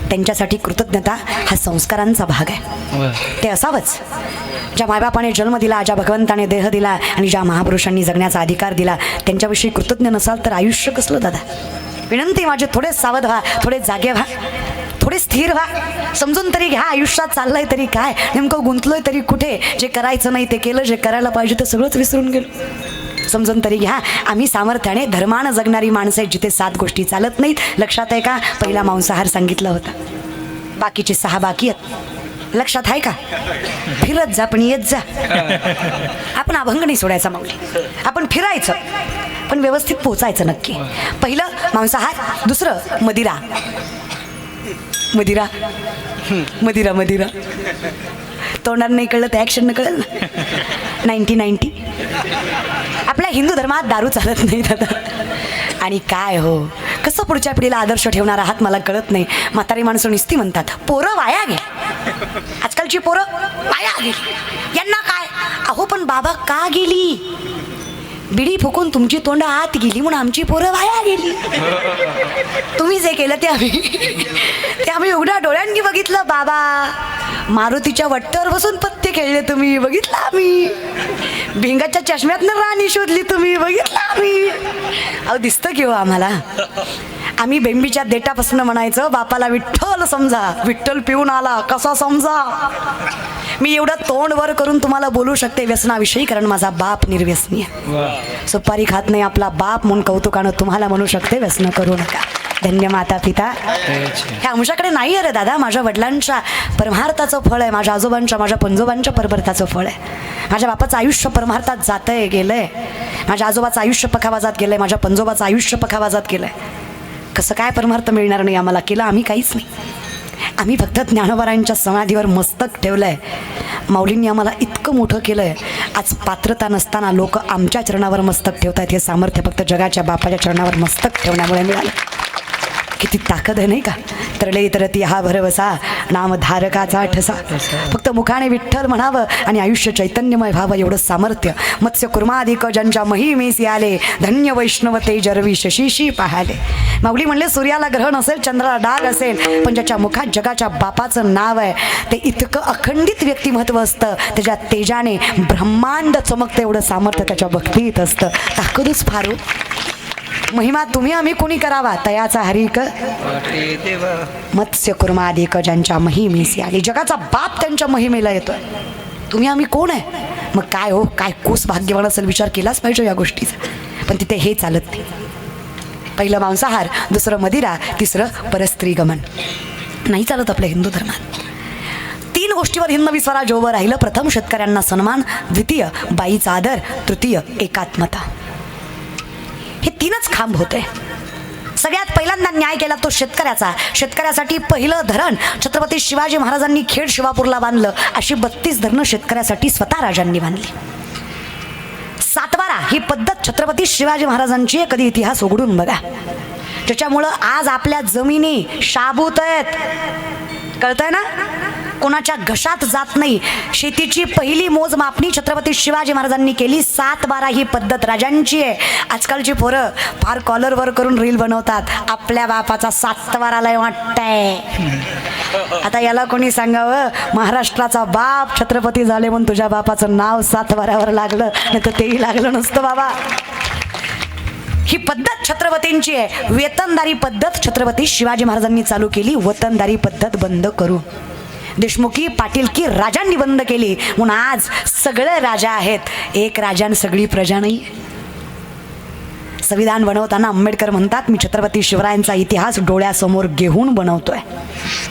त्यांच्यासाठी कृतज्ञता हा संस्कारांचा भाग आहे. ते असावंच. ज्या मायबापाने जन्म दिला, ज्या भगवंताने देह दिला आणि ज्या महापुरुषांनी जगण्याचा अधिकार दिला, त्यांच्याविषयी कृतज्ञ नसाल तर आयुष्य कसलं दादा. विनंती माझे, थोडे सावध व्हा, थोडे जागे व्हा, थोडे स्थिर व्हा. समजून तरी घ्या आयुष्यात चाललंय तरी काय, नेमकं गुंतलोय तरी कुठे. जे करायचं नाही ते केलं, जे करायला पाहिजे ते सगळंच विसरून गेलो. समजून तरी घ्या, आम्ही सामर्थ्याने धर्मानं जगणारी माणसं आहेत, जिथे 7 गोष्टी चालत नाहीत. लक्षात आहे का. पहिला मांसाहार सांगितला होता, बाकीचे 6 बाकी आहेत. लक्षात आहे का. फिरत जा पण येत जा. आपण अभंग नाही सोडायचा माऊली, आपण फिरायचं पण व्यवस्थित पोचायचं नक्की. पहिलं मांसाहार, दुसरं मदिरा. मदिरा मदिरा मदिरा तोंडात नाही कळलं तर ॲक्शन न कळलं ना. 90-90 आपल्या हिंदू धर्मात दारू चालत नाही दादा. आणि काय हो, कसं पुढच्या पिढीला आदर्श ठेवणार आहात मला कळत नाही. म्हातारी माणसं नुसती म्हणतात पोरं वाया गे, आजकालची पोरं वाया गेली, यांना काय. अहो पण बाबा का गेली. बिडी फुकून तुमची तोंड आत गेली म्हणून आमची पोरं वाया गेली. तुम्ही जे केलं ते आम्ही उघड्या डोळ्यांनी बघितलं बाबा. मारुतीच्या वट्ट्यावर बसून पत्ते खेळले तुम्ही, बघितलं आम्ही. भिंगाच्या चष्म्यातनं राणी शोधली तुम्ही, बघितलं आम्ही. अहो दिसतं की हो आम्हाला. आम्ही बेंबीच्या देटापासून म्हणायचं बापाला विठ्ठल समजा, विठ्ठल पिऊन आला कसा समजा. मी एवढं तोंड वर करून तुम्हाला बोलू शकते व्यसनाविषयी, कारण माझा बाप निर्व्यसनी आहे. सुपारी खात नाही आपला बाप म्हणून कौतुकानं तुम्हाला म्हणू शकते व्यसन करू नका. धन्य माता पिता. ह्या अंशाकडे नाही अरे दादा. माझ्या वडिलांच्या परमार्थाचं फळ आहे, माझ्या आजोबांच्या, माझ्या पंजोबांच्या परमार्थाचं फळ आहे. माझ्या बापाचं आयुष्य परमार्थात जातंय गेलंय, माझ्या आजोबाचं आयुष्य पखावा जात गेलंय, माझ्या पंजोबाचं आयुष्य पखावा जात गेलंय. कसं काय परमार्थ मिळणार नाही आम्हाला. केलं आम्ही काहीच नाही. आम्ही फक्त ज्ञानोबारांच्या समाधीवर मस्तक ठेवलंय. माऊलींनी आम्हाला इतकं मोठं केलंय. आज पात्रता नसताना लोक आमच्या चरणावर मस्तक ठेवतात. हे सामर्थ्य फक्त जगाच्या बापाच्या चरणावर मस्तक ठेवण्यामुळे मिळालं. किती ताकद आहे नाही का. तरले तरती हा भरवसा, नामधारकाचा ठसा. फक्त मुखाने विठ्ठल म्हणावं आणि आयुष्य चैतन्यमय व्हावं, एवढं सामर्थ्य. मत्स्य कुर्माधिक ज्यांच्या महिमेसी आले, धन्य वैष्णव ते जरवी शशीशी पाहाले. माऊली म्हणले सूर्याला ग्रहण असेल, चंद्राला डाग असेल, पण ज्याच्या मुखात जगाच्या बापाचं नाव आहे ते इतकं अखंडित व्यक्तिमत्व असतं. त्याच्या तेजाने ब्रह्मांड चमकतं, एवढं सामर्थ्य त्याच्या भक्तीत असतं. ताकदच फार. महिमा तुम्ही आम्ही कोणी करावा, तयाचा हरिक मत्स्य कुर्माधिक ज्यांच्या महिमेसी आली. जगाचा बाप त्यांच्या महिमेला येतोय. तुम्ही आम्ही कोण आहे मग. काय हो, काय कोस भाग्यवान असेल, विचार केलाच पाहिजे या गोष्टीचा. पण तिथे हे चालत नाही. पहिलं मांसाहार, दुसरं मदिरा, तिसरं परस्त्री गमन. नाही चालत आपल्या हिंदू धर्मात. 3 गोष्टीवर हिंदवी स्वराज्य उभं राहिलं. प्रथम शेतकऱ्यांना सन्मान, द्वितीय बाईचा आदर, तृतीय एकात्मता. हे 3च खांब होते. सगळ्यात पहिल्यांदा न्याय केला तो शेतकऱ्याचा. शेतकऱ्यासाठी पहिलं धरण छत्रपती शिवाजी महाराजांनी खेड शिवापूरला बांधलं. अशी 32 धरणं शेतकऱ्यासाठी स्वतः राजांनी बांधली. 7बारा ही पद्धत छत्रपती शिवाजी महाराजांची आहे. कधी इतिहास उघडून बघा. त्याच्यामुळं आज आपल्या जमिनी शाबूत आहेत. कळतंय ना. कोणाच्या घशात जात नाही. शेतीची पहिली मोजमापणी छत्रपती शिवाजी महाराजांनी केली. 7-12 ही पद्धत राजांची आहे. आजकालची पोरं फार कॉलरवर करून रील बनवतात. आपल्या बापाचा 7-12 लय वाटतंय. आता याला कोणी सांगावं महाराष्ट्राचा बाप छत्रपती झाले म्हणून तुझ्या बापाचं नाव 7-12वर लागलं, नाही तर तेही लागलं नसतं बाबा. ही पद्धत छत्रपतींची आहे. वेतनदारी पद्धत छत्रपती शिवाजी महाराजांनी चालू केली. वतनदारी पद्धत बंद करू. देशमुखी पाटीलकी राजांनी बंद केली म्हणून आज सगळे राजा आहेत. एक राजान सगळी प्रजा नाही. संविधान बनवताना आंबेडकर म्हणतात, मी छत्रपती शिवरायांचा इतिहास डोळ्यासमोर घेऊन बनवतोय,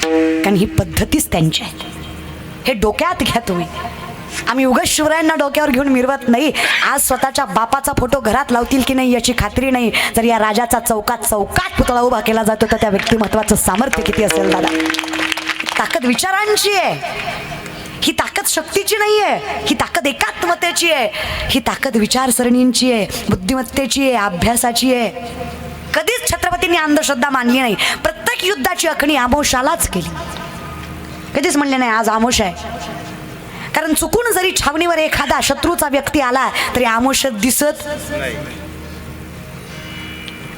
कारण ही पद्धतीच त्यांची आहे. हे डोक्यात घ्या तुम्ही. आम्ही उगाच शिवरायांना डोक्यावर घेऊन मिरवत नाही. आज स्वतःच्या बापाचा फोटो घरात लावतील की नाही याची खात्री नाही. जर या राजाचा चौकात पुतळा उभा केला जातो तर त्या व्यक्तिमत्वाचं सामर्थ्य किती असेल दादा. ताकद विचारांची आहे, ही ताकद शक्तीची नाही आहे, ही ताकद एकात्मतेची आहे, ही ताकद विचारसरणींची आहे, बुद्धिमत्तेची आहे, अभ्यासाची आहे. कधीच छत्रपतींनी अंधश्रद्धा मानली नाही. प्रत्येक युद्धाची आखणी आमोशालाच केली. कधीच म्हणले नाही आज आमोश आहे, कारण चुकून जरी छावणीवर एखादा शत्रूचा व्यक्ती आला तरी आमोश दिसत.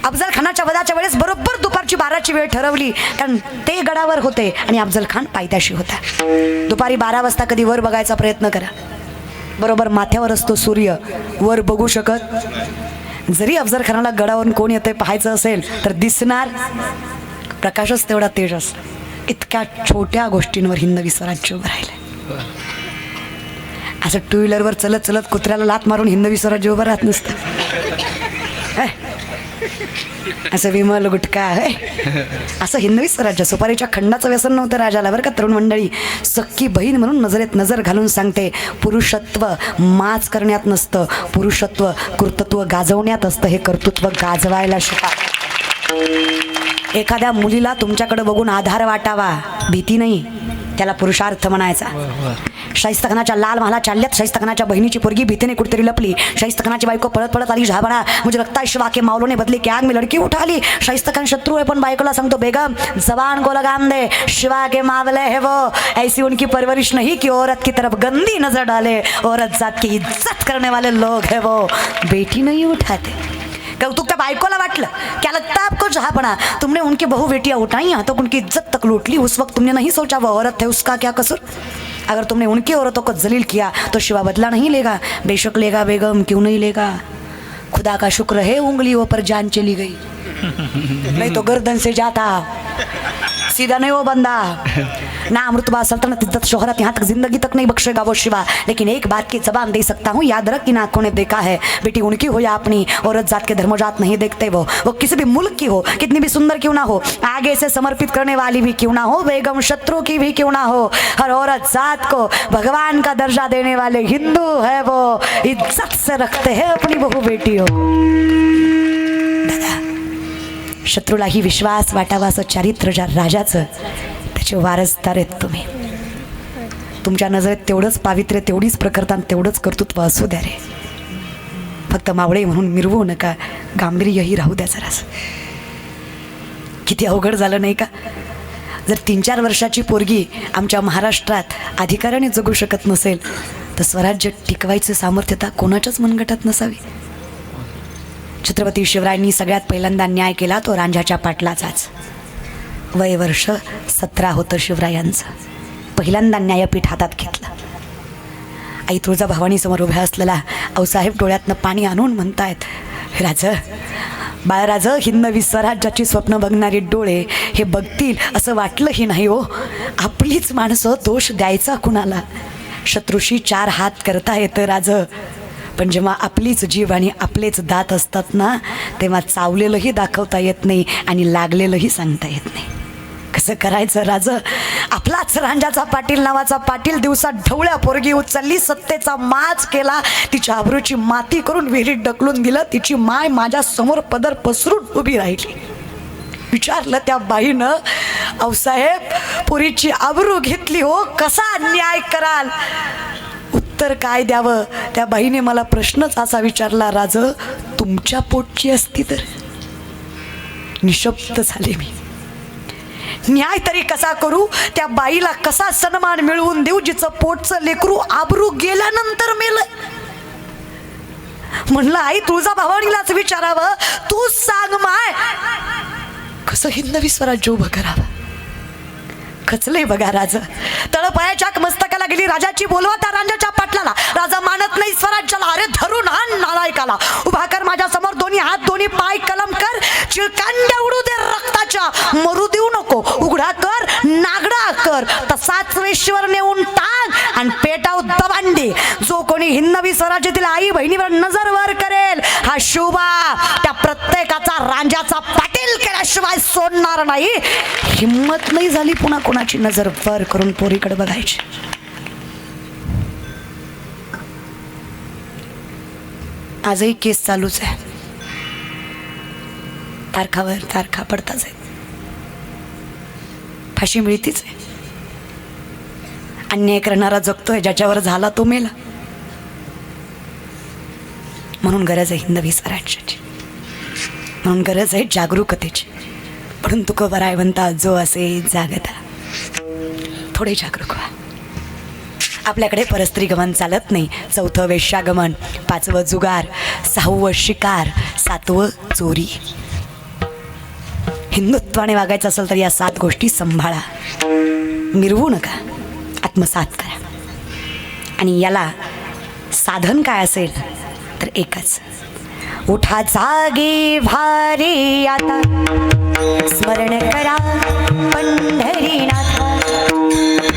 अफजल खानाच्या वधाच्या वेळेस बरोबर दुपारची 12ची वेळ ठरवली, कारण ते गडावर होते आणि अफजल खान पायथ्याशी होता. दुपारी 12 वाजता कधी वर बघायचा प्रयत्न करा, बरोबर माथ्यावर असतो सूर्य, वर बघू शकत. जरी अफजल खानाला गडावरून कोण येते पाहायचं असेल तर दिसणार, प्रकाशच तेवढा तेज असतो. इतक्या छोट्या गोष्टींवर हिंदवी स्वराज्य उभं राहिलं. असं 2 व्हीलरवर चलत चलत कुत्र्याला लात मारून हिंदवी स्वराज्य उभं राहत नसतं. असं विमल गुटखा आहे, असं हिंदवी स्वराज्य. सुपारीच्या खंडाचं व्यसन नव्हतं राजाला बरं का. तरुण मंडळी, सख्खी बहीण म्हणून नजरेत नजर घालून सांगते, पुरुषत्व माच करण्यात नसतं, पुरुषत्व कर्तृत्व गाजवण्यात असतं. हे कर्तृत्व गाजवायला शिका. एखाद्या मुलीला तुमच्याकडे बघून आधार वाटावा, भीती नाही, त्याला पुरुषार्थ म्हणायचा. शाहिस्ता लाल महाला चालल्यात, शाहिस्ता बहिणीची पोरगी भीतीने कुठेतरी लपली. शाहिस्ता बायको पळत पळत आली, झाबणा मुझे लगता है शिवा के मावलों ने बदले की आग में लड़की उठा ली. शाहिस्ता शत्रू है पण बायकोला सांगतो, बेगम जबान को लगाम दे, शिवा के मावले है वो. ऐसी उनकी परवरिश नहीं कि औरत की तरफ गंदी नजर डाले, औरत जात की इज्जत करने वाले लोग है वो. बेटी नहीं उठाते. कौतुक त्या बायकोला वाटलं, क्या लगता आपको जहापना, तुमने उनकी बहु बेटियां उठाई, तो उनकी इज्जत तक लूट ली. उस वक्त तुमने नहीं सोचा वो औरत है, उसका क्या कसूर. अगर तुमने उनकी औरतों को जलील किया तो शिवा बदला नहीं लेगा. बेशक लेगा बेगम, क्यों नहीं लेगा. खुदा का शुक्र है उंगलियों पर जान चली गई, नहीं तो गर्दन से जाता. सीधा नहीं वो बंदा. ना अमृतबा सल्तनत इज्जत शोहरत यहाँ तक जिंदगी तक नहीं बख्शेगा वो शिवा. लेकिन एक बात की जबान दे सकता हूँ, याद रख, इन आंखों ने देखा है, बेटी उनकी हो या अपनी, औरत जात के धर्मजात नहीं देखते. वो किसी भी मुल्क की हो, कितनी भी सुंदर क्यों ना हो, आगे से समर्पित करने वाली भी क्यों ना हो, बेगम शत्रु की भी क्यों ना हो, हर औरत जात को भगवान का दर्जा देने वाले हिंदू है वो. इज्जत से रखते हैं अपनी बहु बेटियों. शत्रूलाही विश्वास वाटावा असं चारित्र्य ज्या राजाचं, त्याचे वारसदार आहेत तुम्ही. तुमच्या नजरेत तेवढंच पावित्र्य, तेवढीच प्रखरता, तेवढंच कर्तृत्व असू द्या रे. फक्त मावळे म्हणून मिरवू नका, गांभीर्यही राहू द्या जरासं. किती अवघड झालं नाही का. जर 3-4 वर्षाची पोरगी आमच्या महाराष्ट्रात अधिकाराने जगू शकत नसेल तर स्वराज्य टिकवायचं सामर्थ्यता कोणाच्याच मनगटात नसावी. छत्रपती शिवरायांनी सगळ्यात पहिल्यांदा न्याय केला तो रांझ्याच्या पाटलाचाच. वय वर्ष 17 होतं शिवरायांचं. पहिल्यांदा न्यायपीठ हातात घेतलं. आई तुळजाभवानी समोर उभ्या असलेला आऊसाहेब डोळ्यातनं पाणी आणून म्हणतायत, राज बाळराज, हिंदवी स्वराज्याची स्वप्न बघणारे डोळे हे बघतील असं वाटलंही नाही हो. आपलीच माणसं, दोष द्यायचा कुणाला. शत्रूशी 4 हात करता येतं राज, पण जेव्हा आपलीच जीव आणि आपलेच दात असतात ना, तेव्हा चावलेलंही दाखवता येत नाही आणि लागलेलंही सांगता येत नाही. कसं करायचं राज. आपलाच रांझ्याचा पाटील नावाचा पाटील दिवसा ढवळ्या पोरगी उचलली, सत्तेचा माज केला, तिच्या आबरूची माती करून विहिरीत ढकलून दिलं. तिची माय माझ्या समोर पदर पसरून उभी राहिली. विचारलं त्या बाईनं, आऊसाहेब पुरीची आबरू घेतली हो, कसा अन्याय कराल. उत्तर काय द्यावं. त्या बाईने मला प्रश्नच असा विचारला, राज तुमच्या पोटची असती तर. निशब्द झाले मी. न्याय तरी कसा करू, त्या बाईला कसा सन्मान मिळवून देऊ जिचं पोटचं लेकरू आबरू गेल्यानंतर मेलं. म्हणलं आई तुळजाभवानीलाच विचारावं, तू सांग माय, कसं हिंदवी स्वराज्य उभं करावं. खचले बघा राज. तळपायाच्या मस्तकाला गेली राजाची बोलवा त्या रांझ्याच्या पाटलाला. राजा मानत नाही स्वराज्याला. अरे धरून आण नालायकाला, उभा कर माझ्या समोर, दोन्ही हात दोन्ही पाय कलम कर, चिळकांड्या उडू दे रक्ताच्या, मरू देऊ नको, उघडा कर नागडा कर, तसा साचवेश्वर नेऊन टाक आणि पेटाव दबांडी. जो कोणी हिंदवी स्वराज्यातील आई बहिणीवर नजर वर करेल हा शुभा त्या प्रत्येकाचा रांजाचा पाटील केल्याशिवाय सोडणार नाही. हिम्मत नाही झाली पुन्हा कोणाची नजर वर करून पोरीकडे बघायची. आजही केस चालूच आहे. तारखावर तारखा पडताच आहे. फाशी मिळतीच आहे. अन्याय करणारा जगतोय, ज्याच्यावर झाला तो मेला. म्हणून गरज आहे हिंदवी स्वराज्याची, म्हणून गरज आहे जागरूकतेची. म्हणून तुक बराय म्हणता जो असे जागता. थोडे जागरूक व्हा. आपल्याकडे परस्त्री गमन चालत नाही. 4थं वेश्यागमन, 5वं जुगार, 6वं शिकार, 7वं चोरी. हिंदुत्वाने वागायचं असेल तर या 7 गोष्टी सांभाळा. मिरवू नका, आत्मसात करा. आणि याला साधन काय असेल तर एकच. उठा जागे भारी आता, स्मरण करा पंढरीनाथा.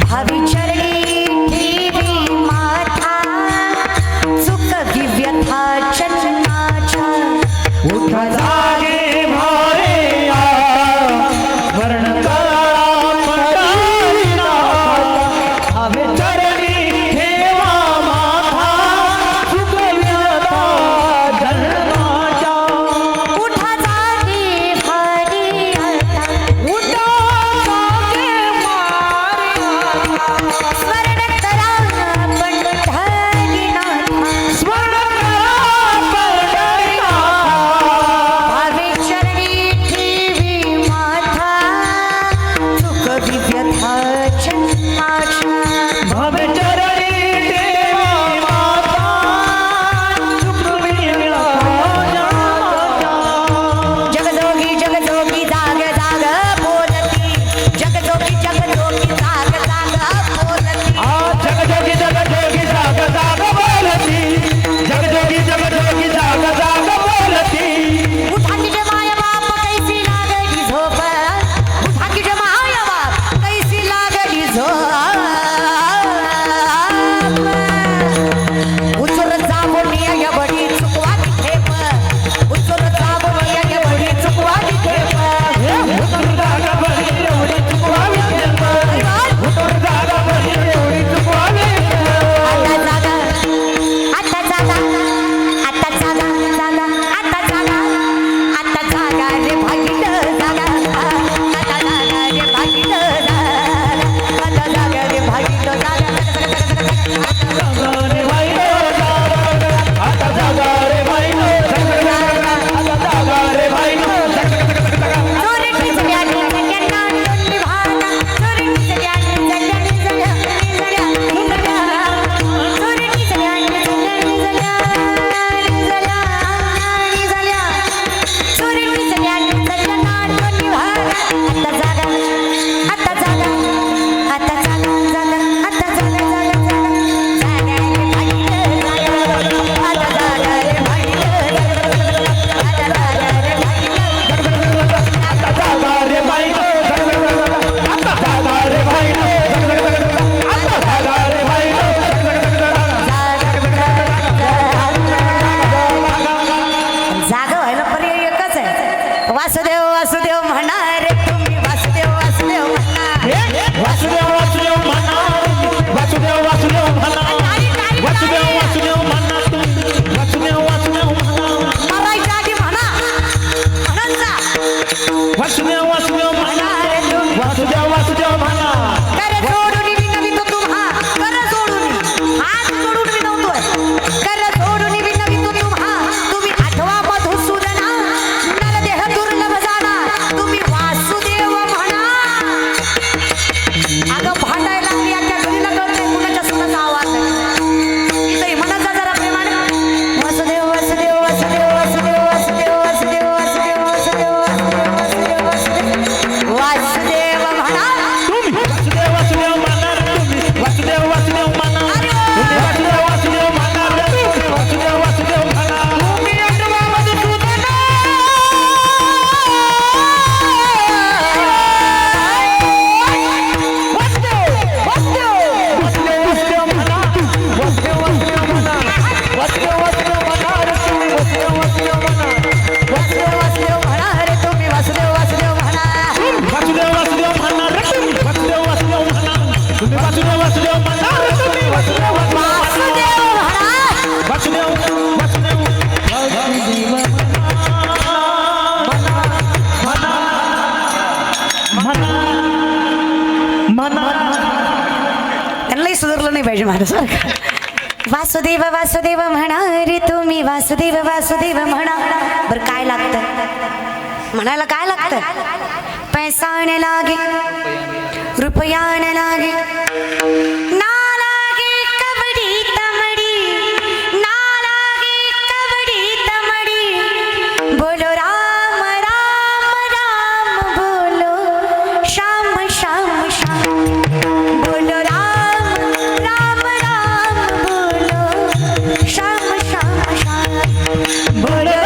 भावी चरणी ठेवी माथा, चुक विव्यथा चरणाच्या.
उठा जागे भारे आता, स्मरण करा पंढरीनाथा. भावी चरणी ठेवा माथा, चुक विव्यथा चरणाच्या.
उठा जागे भारी आता,
उठा जागे भारे आता,
स्मरण करा पंढरीनाथा.
स्मरण करा पंढरीनाथा.
भावे चरणी ठेवी माथा, चुक विव्यथा चरणाच्या.
भावे चरणी ठेवा माथा, चुक विव्यथा चरणाच्या.
जगजोगी जगजोगी जाग जाग बोलती, जगजोगी जगजोगी जाग जाग बोलती.
तुम्ही वासुदेव वासुदेव म्हणा रे तुम्ही वासुदेव वासुदेव वासुदेव वासुदेव
त्यांनाही सुधारलं नाही पाहिजे माझं वासुदेव वासुदेव म्हणा रे तुम्ही वासुदेव वासुदेव म्हणा. बरं काय लागतं म्हणायला? काय लागतं? पैसा न लागे रुपया न लागे ना लागे कबड्डी तमडी ना लागे कबड्डी तमडी बोलो राम राम राम बोलो श्याम श्याम श्याम बोलो राम राम राम बोलो श्याम श्याम श्याम बोलो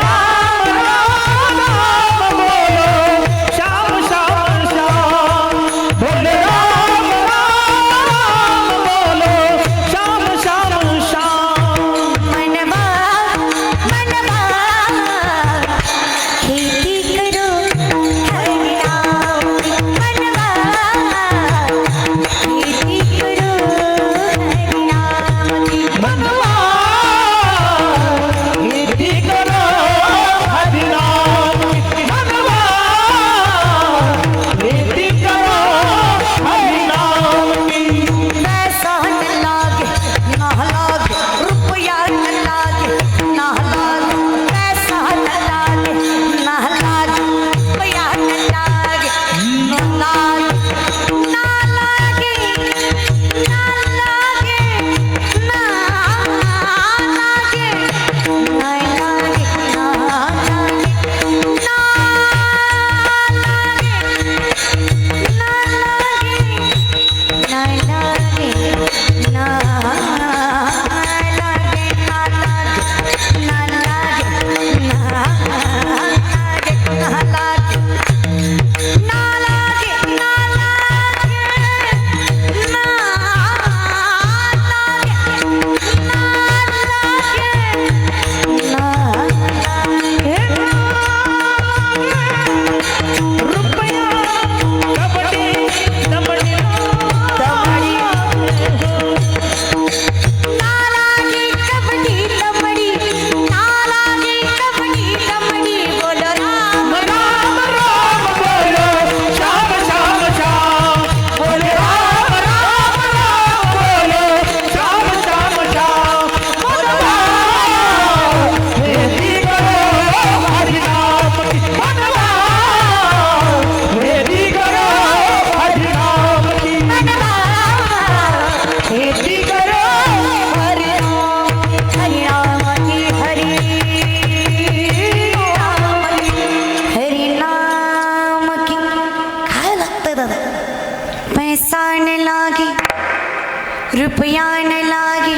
रुपया न लागे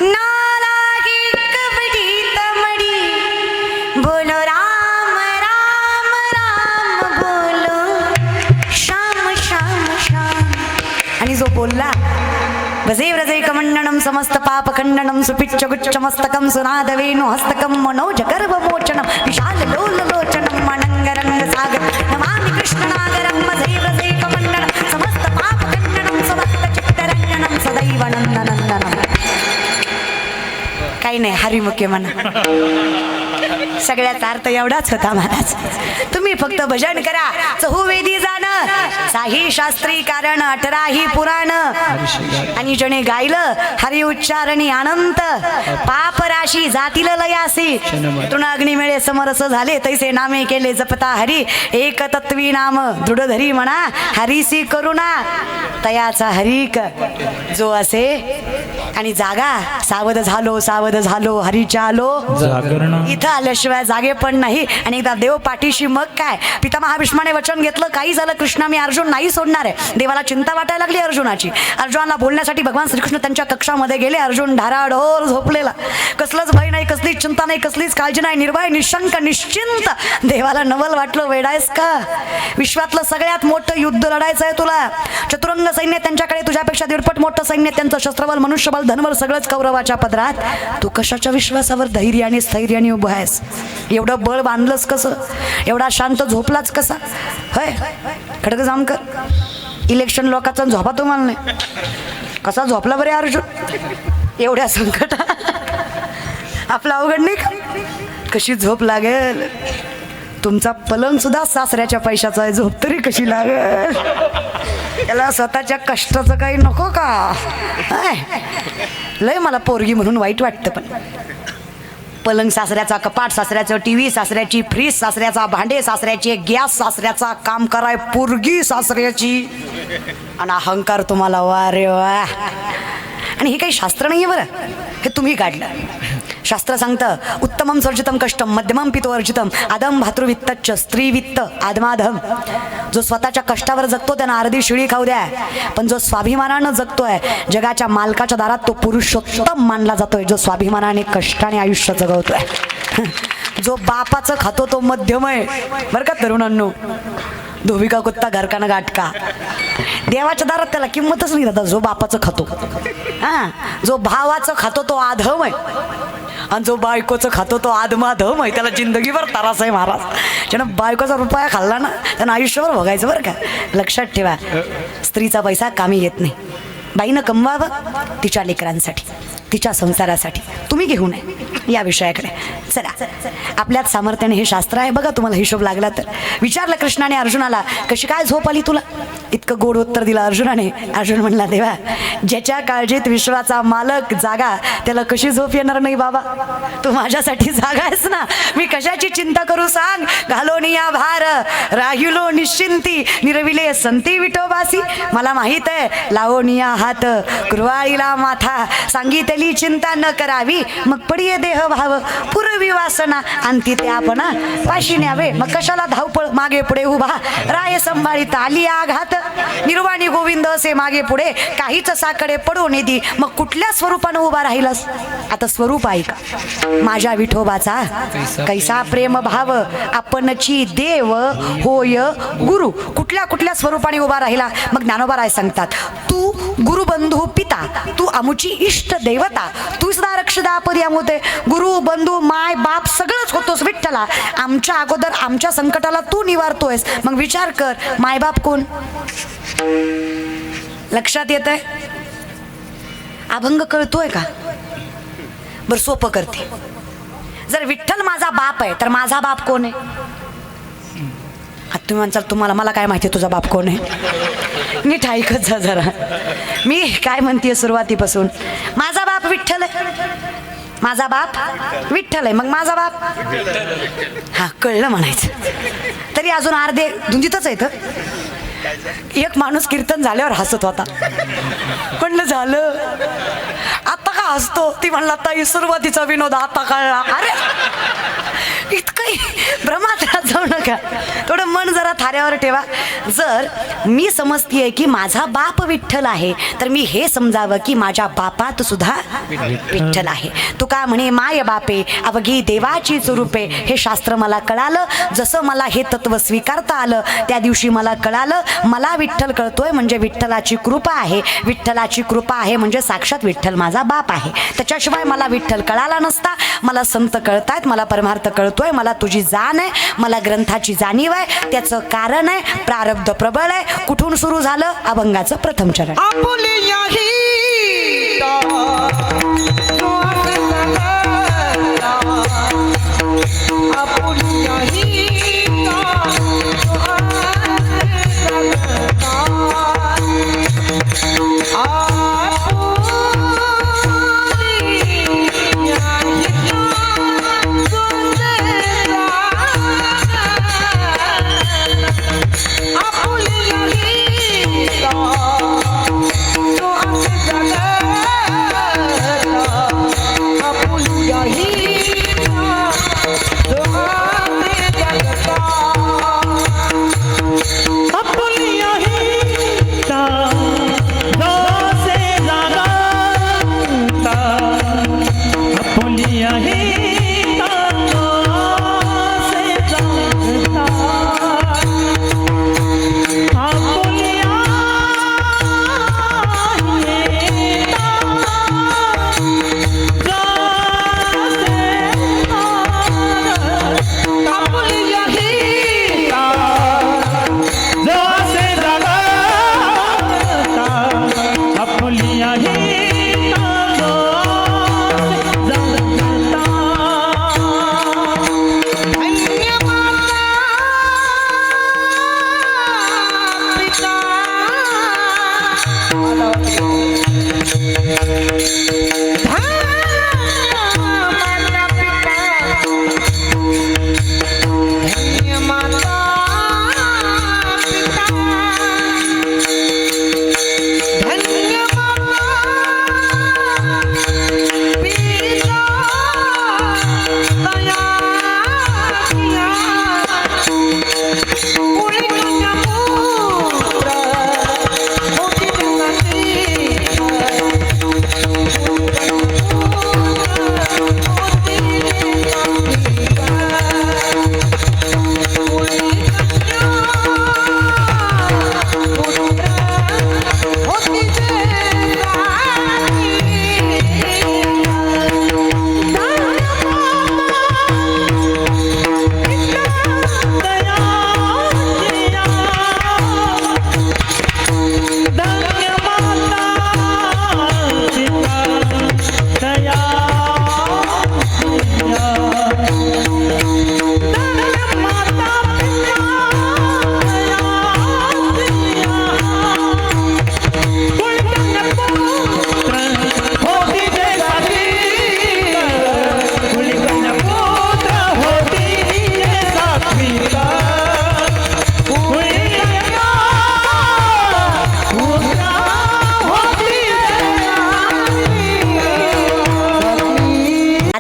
ना लागे कबड्डी तमडी बोलो राम राम राम बोलो श्याम श्याम श्याम. आणि जो बोलला भजे व्रजे कमंडनम समस्त पाप खंडनम सुपिच्च गुच्च मस्तकम सुनाद वेणु हस्तकम मनोज गर्भमोचनम विशाल लोल लोचनम अनंगरंग सागर नमामि कृष्णनागरम भजे व्रजे कमंडनम समस्त पाप खंडनम समस्त चित्तरंजनम सदैव नंदनंदनम. काही नाही हरिमुखे म्हणा. सगळ्याचा अर्थ एवढाच होता महाराज. तुम्ही फक्त भजन करा. चहुवेदी जाणं साही शास्त्री कारण 18ही पुराण आणि जणे गायलं हरी उच्चारणी अनंत पाप राशी जातील लयासी तृण अग्नी मिळे समरस झाले तैसे नामे केले जपता हरी एक तत्वी नाम दृढ धरी म्हणा हरीसी करुणा तयाचा हरिक जो असे. आणि जागा सावध झालो हरीच्या आलो इथं आल्याशिवाय जागे पण नाही. आणि एकदा देव पाठीशी मग काय. पितामहा भीष्माने वचन घेतलं काही झालं कृष्णा मी अर्जुन नाही सोडणार आहे. देवाला चिंता वाटायला लागली अर्जुनाची. अर्जुनाला बोलण्यासाठी भगवान श्रीकृष्ण त्यांच्या कक्षामध्ये गेले. अर्जुन ढाराढोर झोपलेला. कसलंच भय नाही कसलीच चिंता नाही कसलीच काळजी नाही निर्भय निशंक निश्चिंत. देवाला नवल वाटलं वेडायस का. विश्वातलं सगळ्यात मोठं युद्ध लढायचं आहे तुला. चतुरंग सैन्य त्यांच्याकडे तुझ्यापेक्षा दीडपट मोठं सैन्य त्यांचं शस्त्रबल मनुष्यबल धनबल सगळंच कौरवाच्या पदरात. तू कशाच्या विश्वासावर धैर्याने स्थैर्याने उभं आहेस. एवढं बळ बांधलंस कसं. एवढा शांत झोपलाच कसा. होय खडक जामकर इलेक्शन लोकांचा झोपा तुम्हाला नाही. कसा झोपला बरे अर्जुन एवढ्या संकट. आपला अवघड नाही का? कशी झोप लागेल. तुमचा पलंग सुद्धा सासऱ्याच्या पैशाचा आहे, झोप तरी कशी लागेल. त्याला स्वतःच्या कष्टाचं काही नको का? लय मला पोरगी म्हणून वाईट वाटतं, पण पलंग सासऱ्याचा, कपाट सासऱ्याचं, टीव्ही सासऱ्याची, फ्रीज सासऱ्याचा, भांडे सासऱ्याचे, गॅस सासऱ्याचा, काम कराय पोरगी सासऱ्याची, आणि अहंकार तुम्हाला. वा रे वा. आणि हे काही शास्त्र नाहीये बरं, हे तुम्ही काढलं. शास्त्र सांगतं उत्तमम सर्जितम कष्टम मध्यमम पितो अर्जितम आदम भातृवित्तच्च स्त्रीवित्त आदमाधम. जो स्वतःच्या कष्टावर जगतो त्यांना अर्धी शिळी खाऊ द्या, पण जो स्वाभिमानानं जगतोय जगाच्या मालकाच्या दारात तो पुरुषोत्तम मानला जातोय, जो स्वाभिमानाने कष्टाने आयुष्य जगवतोय. जो बापाचं खातो तो मध्यम आहे बरं का तरुणांनो. धोबिका कुत्ता घरकाना गाठका. देवाच्या दारात त्याला किंमतच नाही दादा, जो बापाचं खातो. जो भावाचं खातो तो आधम आहे, आणि जो बायकोचं खातो तो आदमाधम आहे. त्याला जिंदगीभर त्रास आहे महाराज. ज्यानं बायकोचा रुपया खाल्ला ना त्यानं आयुष्यभर भोगायचं बरं का. लक्षात ठेवा, स्त्रीचा पैसा कामी येत नाही. बाईनं कमवावं तिच्या लेकरांसाठी, तिच्या संसारासाठी. तुम्ही घेऊ नये या विषयाकडे. चला, आपल्यात सामर्थ्याने हे शास्त्र आहे बघा. तुम्हाला हिशोब लागला तर विचारलं कृष्णाने अर्जुनाला, कशी काय झोप आली तुला? इतकं गोड उत्तर दिलं अर्जुनाने. अर्जुन म्हणला, देवा ज्याच्या काळजीत विश्वाचा मालक जागा त्याला कशी झोप येणार नाही बाबा? तू माझ्यासाठी जागा आहेस ना, मी कशाची चिंता करू सांग? घालोनिया भार राहिलो निश्चिंती निरविले संती विठोबासी. मला माहित आहे लावोनिया हात कुरवाळीला माथा, सांगितली चिंता न करावी मग पडिये देह भाव पूर्वी वासना अंती ते आपण पाशी न्यावे. मग कशाला धावपळ मागे पुढे उभा राय संभाळीत आली आघात. निर्वाणी गोविंद असे मागे पुढे काहीच साकडे पडू निधी. मग कुठल्या स्वरूपानं उभा राहिलास? आता स्वरूप आहे का माझ्या विठोबाचा? कैसा प्रेम भाव आपणची देव होय गुरु. कुठल्या कुठल्या स्वरूपाने उभा राहिला? मग ज्ञानोबा सांगतात, तू गुरुबंधू पिता, तू आमुची इष्ट देवता, तू सुद्धा रक्षदापदी होते. गुरु बंधू माय बाप सगळंच होतोस विठ्ठला. आमच्या अगोदर आमच्या संकटाला तू निवारतोयस. मग विचार कर, मायबाप कोण? लक्षात येत आहे? अभंग कळतोय का? बरं सोपं करते. जर विठ्ठल माझा बाप आहे तर माझा बाप कोण आहे? तुम्ही म्हणसाल तुम्हाला, मला काय माहिती तुझा बाप कोण आहे? नीट ऐकत जा जरा. मी काय म्हणते सुरुवातीपासून. माझा बाप विठ्ठल आहे, माझा बाप विठ्ठल आहे. मग माझा बाप हा कळलं म्हणायचं तरी अजून अर्धे धुंदीतच आहेत. एक माणूस कीर्तन झाल्यावर हसत होता. म्हणलं झालं आता का हसतो? ती म्हणला ताई सुरुवातीचा विनोद आता कळला. अरे इतकंही भ्रमात जाऊ नका, थोडं मन जरा थाऱ्यावर ठेवा. जर मी समजतीये की माझा बाप विठ्ठल आहे तर मी हे समजावं की माझ्या बापात सुद्धा विठ्ठल आहे. तुका म्हणे माय बापे अवघी देवाची स्वरूपे. हे शास्त्र मला कळालं. जसं मला हे तत्व स्वीकारता आलं त्या दिवशी मला कळालं मला विठ्ठल कळतोय म्हणजे विठ्ठलाची कृपा आहे. विठ्ठलाची कृपा आहे म्हणजे साक्षात विठ्ठल माझा बाप आहे. त्याच्याशिवाय मला विठ्ठल कळाला नसता. मला संत कळतायत, मला परमार्थ कळतोय, मला तुझी जाण आहे, मला ग्रंथाची जाणीव आहे. त्याचं कारण आहे प्रारब्ध प्रबळ आहे. कुठून सुरू झालं? अभंगाचं प्रथम चरण.
आपली आहे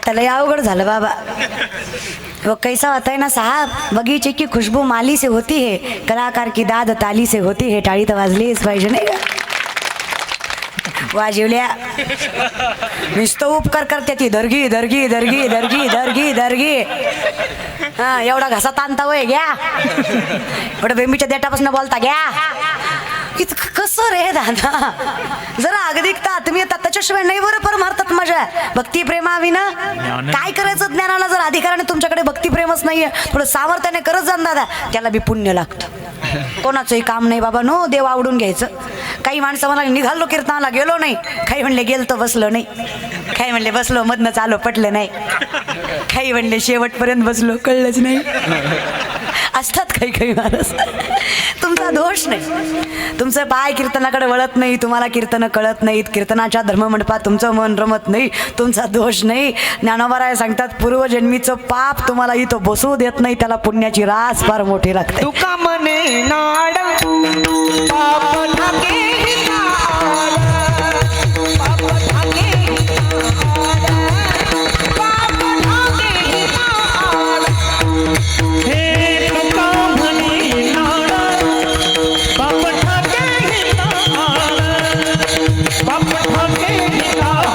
लय अवघड झालं बाबा. वो कैसा होता है ना साहब, बगीचे की खुशबू माली से होती है, कलाकार की दाद ताली से होती है. टाळी तर वाजलीच पाहिजे नाही का? वाजवल्या नुसतं उपकार करते ती दर्गी दर्गी दर्गी दर्गी दर्गी दर्गी. हा एवढा घसा ताणता वय घ्या, एवढं बेंबीच्या देटापासून बोलता घ्या. इतकं कसं रे दादा, जरा अगदीकता आत्मीयता त्याच्याशिवाय नाही बरोबर मारतात माझ्या. भक्ती प्रेमाविना काय करायचं ज्ञानाला जर अधिकाराने तुमच्याकडे भक्ती प्रेमच नाहीये, थोडं सामर्थ्याने करत जा दादा, त्याला बी पुण्य लागतं. कोणाचंही काम नाही बाबा नो, देव आवडून घ्यायचं. काही माणसं मला निघालो कीर्तनाला गेलो नाही, काही म्हणले गेलतो बसलो नाही, काही म्हणले बसलो मधनं चालो पटलं नाही, काही म्हणले शेवटपर्यंत बसलो कळलंच नाही. असतात काही काही माणूस. तुमचा दोष नाही, तुमचं पाय कीर्तनाकडे वळत नाही, तुम्हाला कीर्तन कळत नाहीत, कीर्तनाच्या धर्ममंडपात तुमचं मन रमत नाही, तुमचा दोष नाही. ज्ञानोबाराय सांगतात पूर्वजन्मीचं पाप तुम्हाला इथं बसू देत नाही, त्याला पुण्याची रास फार मोठी लागते.
तुका मने नाड पाप ठाके पाप ठाके पाप ठाके हे तुका मने नाड पाप ठाके पाप ठाके पाप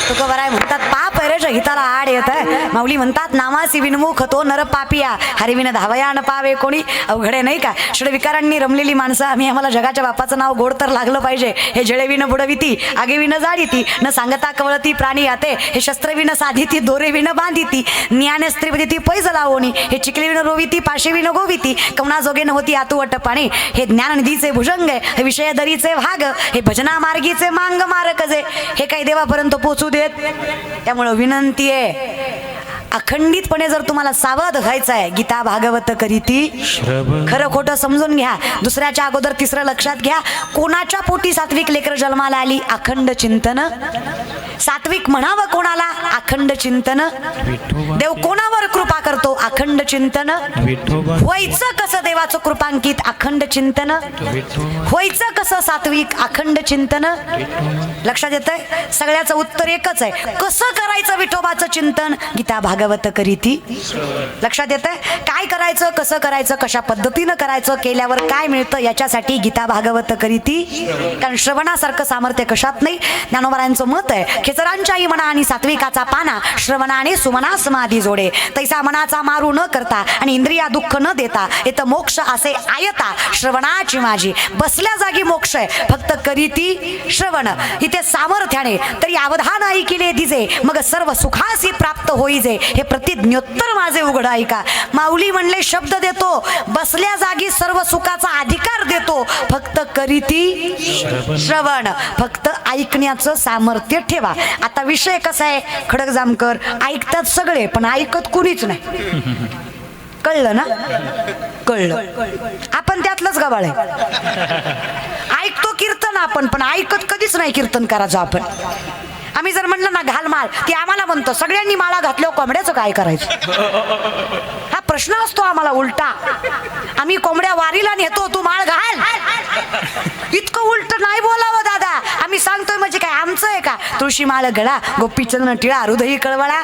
तुकोबाराय म्हणतात पाप रे हिताला आड येत आहे. माऊली म्हणतात नामासी विनमुख तो नर पापिया, हरिविन धावया न पावे कोणी. अवघडे नाही का, षडविकारांनी रमलेली माणसं आम्ही, आम्हाला जगाच्या बापाचं नाव गोड तर लागलं पाहिजे. हे जळेविन बुडविती आगेविन जाडीती, न सांगता कवळती प्राणी आते, हे शस्त्रविन साधिती दोरेविन बांधिती, ज्ञान स्त्रीपदिती पैज लावणी, हे चिकलीविन रोविती पाशेविन गोविती, कवना जोगे न होती आतू वट पाणी. हे ज्ञाननिधीचे भुजंग, हे विषय दरीचे भाग, हे भजना मार्गीचे मांग मारक जे, हे काही देवापर्यंत पोचू देत. त्यामुळं विनंती आहे, अखंडितपणे जर तुम्हाला सावध व्हायचं आहे, गीता भागवत करीती खरं खोटं समजून घ्या. दुसऱ्याच्या अगोदर तिसरं लक्षात घ्या, कोणाच्या पोटी सात्विक लेकर जन्माला आली, अखंड चिंतन. सात्विक म्हणावं कोणाला, अखंड चिंतन. देव कोणावर कृपा करतो, अखंड चिंतन. व्हायचं कसं देवाचं कृपांकित, अखंड चिंतन. व्हायचं कसं सात्विक, अखंड चिंतन. लक्षात येतंय, सगळ्याचं उत्तर एकच आहे, कसं करायचं विठोबाचं चिंतन, गीता भागवत करीती. लक्षात येतंय, काय करायचं, कसं करायचं, कशा पद्धतीनं करायचं, केल्यावर काय मिळतं, याच्यासाठी गीता भागवत करीती. कारण श्रवणासारखं सामर्थ्य कशात नाही. ज्ञानोबारायांचं मत आहे, खेचरांच्याही मना आणि सात्विकाचा पाना, श्रवणाने सुमना समाधी जोडे, तैसा मनाचा मारू न कर करता आणि इंद्रिया दुःख न देता येतं मोक्ष असे आयता श्रवणाची माझी. बसल्या जागी मोक्ष आहे, फक्त करीती श्रवण. इथे सामर्थ्याने तरी अवधान ऐकिले दिजे, मग सर्व सुखासी प्राप्त होईजे. हे प्रतिज्ञोत्तर माझे उघड ऐका. माऊली म्हणले शब्द देतो, बसल्या जागी सर्व सुखाचा अधिकार देतो, फक्त करीती श्रवण. फक्त ऐकण्याचं सामर्थ्य ठेवा. आता विषय कसा आहे खडक जामकर, ऐकतात सगळे पण ऐकत कुणीच नाही. कळलं ना? कळलं. आपण त्यातलंच गबाळ आहे. ऐकतो कीर्तन आपण, पण ऐकत कधीच नाही कीर्तन करायचं आपण. आम्ही जर म्हणलं ना घाल माळ, ती आम्हाला म्हणतो सगळ्यांनी माळा घातल्यावर कोंबड्याचं काय करायचं, हा प्रश्न असतो आम्हाला उलटा. आम्ही कोंबड्या वारीला नेतो, तू माळ घाल. इतकं उलट नाही बोलावं दादा. आम्ही सांगतोय म्हणजे काय आमचं आहे का? तुळशी माळ गळा, गोपीचंदन टिळा, हृदयी कळवळा,